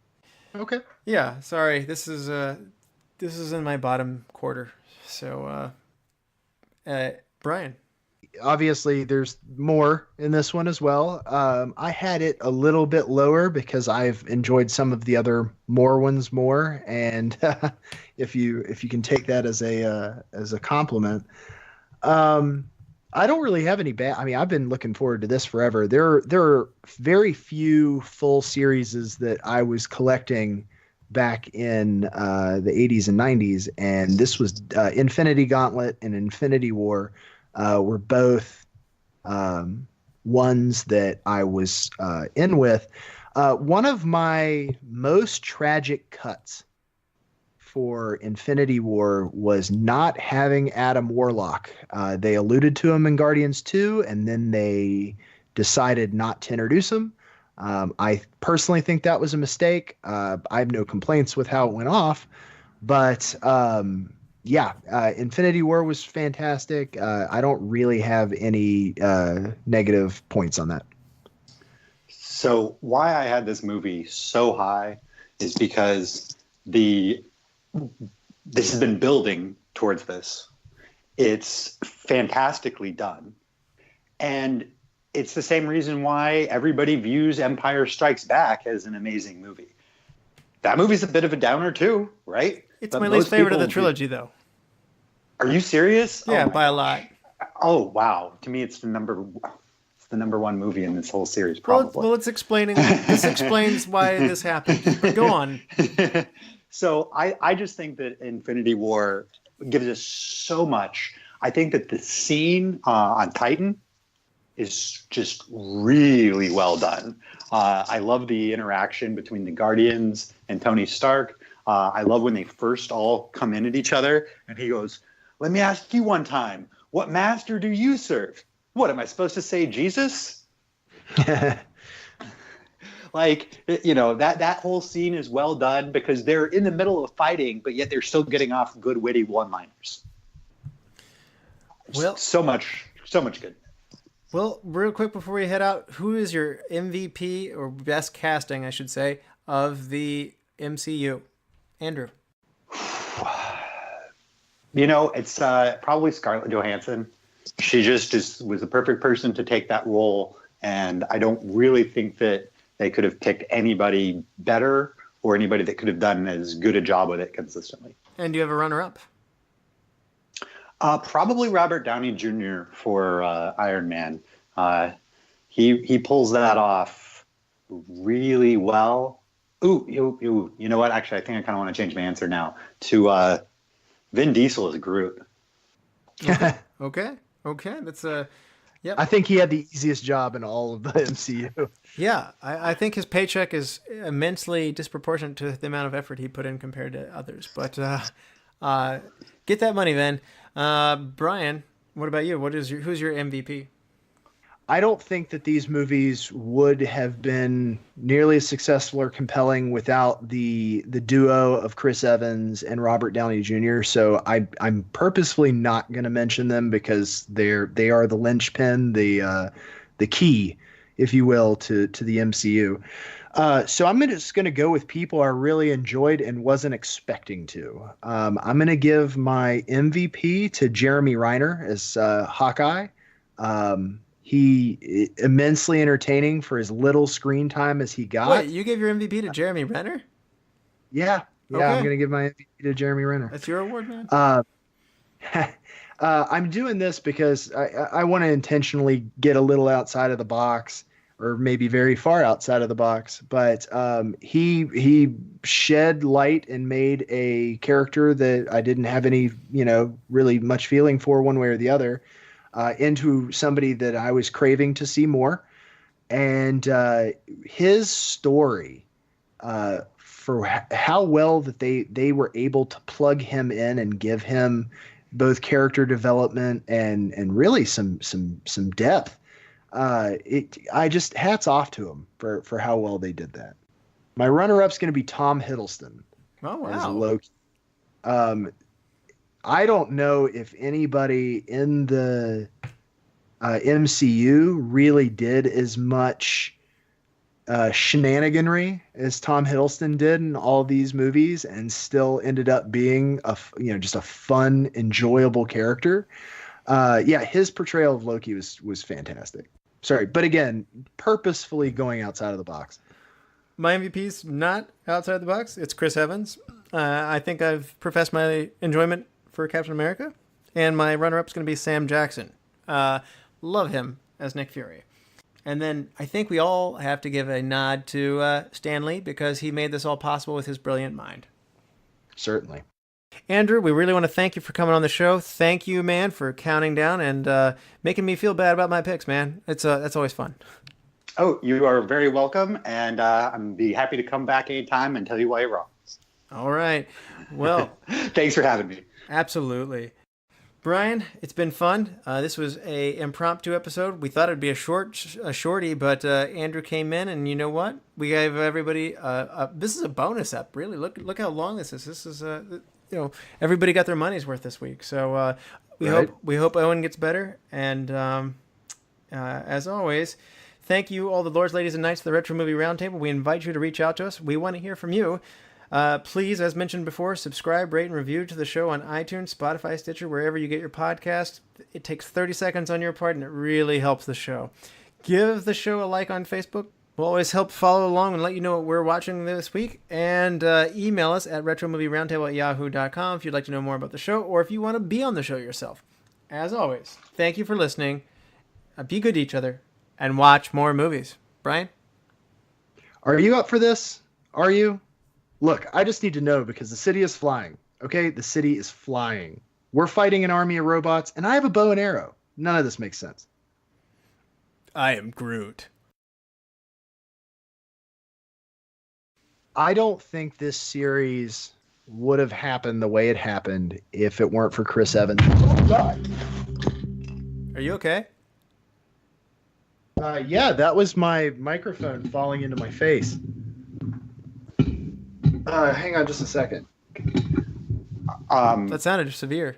Okay. Yeah, sorry. This is in my bottom quarter. So, Bryan. Obviously, there's more in this one as well. I had it a little bit lower because I've enjoyed some of the other more ones more, and if you can take that as a compliment, I don't really have any bad. I mean, I've been looking forward to this forever. There are very few full series that I was collecting back in the 80s and 90s, and this was Infinity Gauntlet and Infinity War were both ones that I was in with. One of my most tragic cuts for Infinity War was not having Adam Warlock. They alluded to him in Guardians 2, and then they decided not to introduce him. I personally think that was a mistake. I have no complaints with how it went off, but Infinity War was fantastic. I don't really have any negative points on that. So why I had this movie so high is because this has been building towards this. It's fantastically done. And it's the same reason why everybody views Empire Strikes Back as an amazing movie. That movie's a bit of a downer too, right? It's my least favorite of the trilogy, though. Are you serious? Yeah, by a lot. Oh, wow. To me, it's the number one movie in this whole series, probably. Well, this explains why this happened. But go on. So I just think that Infinity War gives us so much. I think that the scene on Titan is just really well done. I love the interaction between the Guardians and Tony Stark. I love when they first all come in at each other and he goes, "Let me ask you one time, what master do you serve?" What, am I supposed to say Jesus? Like, that whole scene is well done because they're in the middle of fighting, but yet they're still getting off good, witty one-liners. Well, so much good. Well, real quick before we head out, who is your MVP or best casting, I should say, of the MCU? Andrew. It's probably Scarlett Johansson. She just was the perfect person to take that role, and I don't really think that they could have picked anybody better or anybody that could have done as good a job with it consistently. And do you have a runner-up? Probably Robert Downey Jr. for Iron Man. He pulls that off really well. Ooh, you know what? Actually, I think I kind of want to change my answer now to Vin Diesel as Groot. Okay. That's yep. I think he had the easiest job in all of the MCU. Yeah, I think his paycheck is immensely disproportionate to the amount of effort he put in compared to others. But get that money, Vin. Bryan, what about you? Who's your MVP? I don't think that these movies would have been nearly as successful or compelling without the duo of Chris Evans and Robert Downey Jr. So I'm purposefully not going to mention them because they are the linchpin, the key, if you will, to the MCU. So I'm just going to go with people I really enjoyed and wasn't expecting to. I'm going to give my MVP to Jeremy Renner as Hawkeye. He immensely entertaining for as little screen time as he got. Wait, you gave your MVP to Jeremy Renner? Yeah, okay. I'm going to give my MVP to Jeremy Renner. That's your award, man? I'm doing this because I want to intentionally get a little outside of the box, or maybe very far outside of the box. But he shed light and made a character that I didn't have any, really much feeling for one way or the other. Into somebody that I was craving to see more. And his story, for how well that they were able to plug him in and give him both character development and really some depth. I just hats off to him for how well they did that. My runner-up's going to be Tom Hiddleston. Oh, wow. As Loki. I don't know if anybody in the MCU really did as much shenaniganry as Tom Hiddleston did in all these movies, and still ended up being just a fun, enjoyable character. His portrayal of Loki was fantastic. Sorry, but again, purposefully going outside of the box. My MVP's not outside the box. It's Chris Evans. I think I've professed my enjoyment for Captain America, and my runner-up is going to be Sam Jackson. Love him as Nick Fury. And then I think we all have to give a nod to Stan Lee because he made this all possible with his brilliant mind. Certainly. Andrew, we really want to thank you for coming on the show. Thank you, man, for counting down and making me feel bad about my picks, man. That's always fun. Oh, you are very welcome, and I'm be happy to come back anytime and tell you why you're wrong. All right. Well, Thanks for having me. absolutely. Bryan, it's been fun. This was a impromptu episode. We thought it'd be a shorty, but Andrew came in, and you know what? We gave everybody. This is a bonus ep. Really, look how long this is. This is everybody got their money's worth this week. So we hope Owen gets better. And as always, thank you all the lords, ladies, and knights of the Retro Movie Roundtable. We invite you to reach out to us. We want to hear from you. Please, as mentioned before, subscribe, rate, and review to the show on iTunes, Spotify, Stitcher, wherever you get your podcast. It takes 30 seconds on your part, and it really helps the show. Give the show a like on Facebook. We'll always help follow along and let you know what we're watching this week. And email us at retromovieroundtable@yahoo.com if you'd like to know more about the show, or if you want to be on the show yourself. As always, thank you for listening. Be good to each other, and watch more movies. Bryan? Are you up for this? Are you? Look, I just need to know because the city is flying. Okay? The city is flying. We're fighting an army of robots, and I have a bow and arrow. None of this makes sense. I am Groot. I don't think this series would have happened the way it happened if it weren't for Chris Evans. Oh, God. Are you okay? Yeah, that was my microphone falling into my face. Hang on just a second. That sounded severe.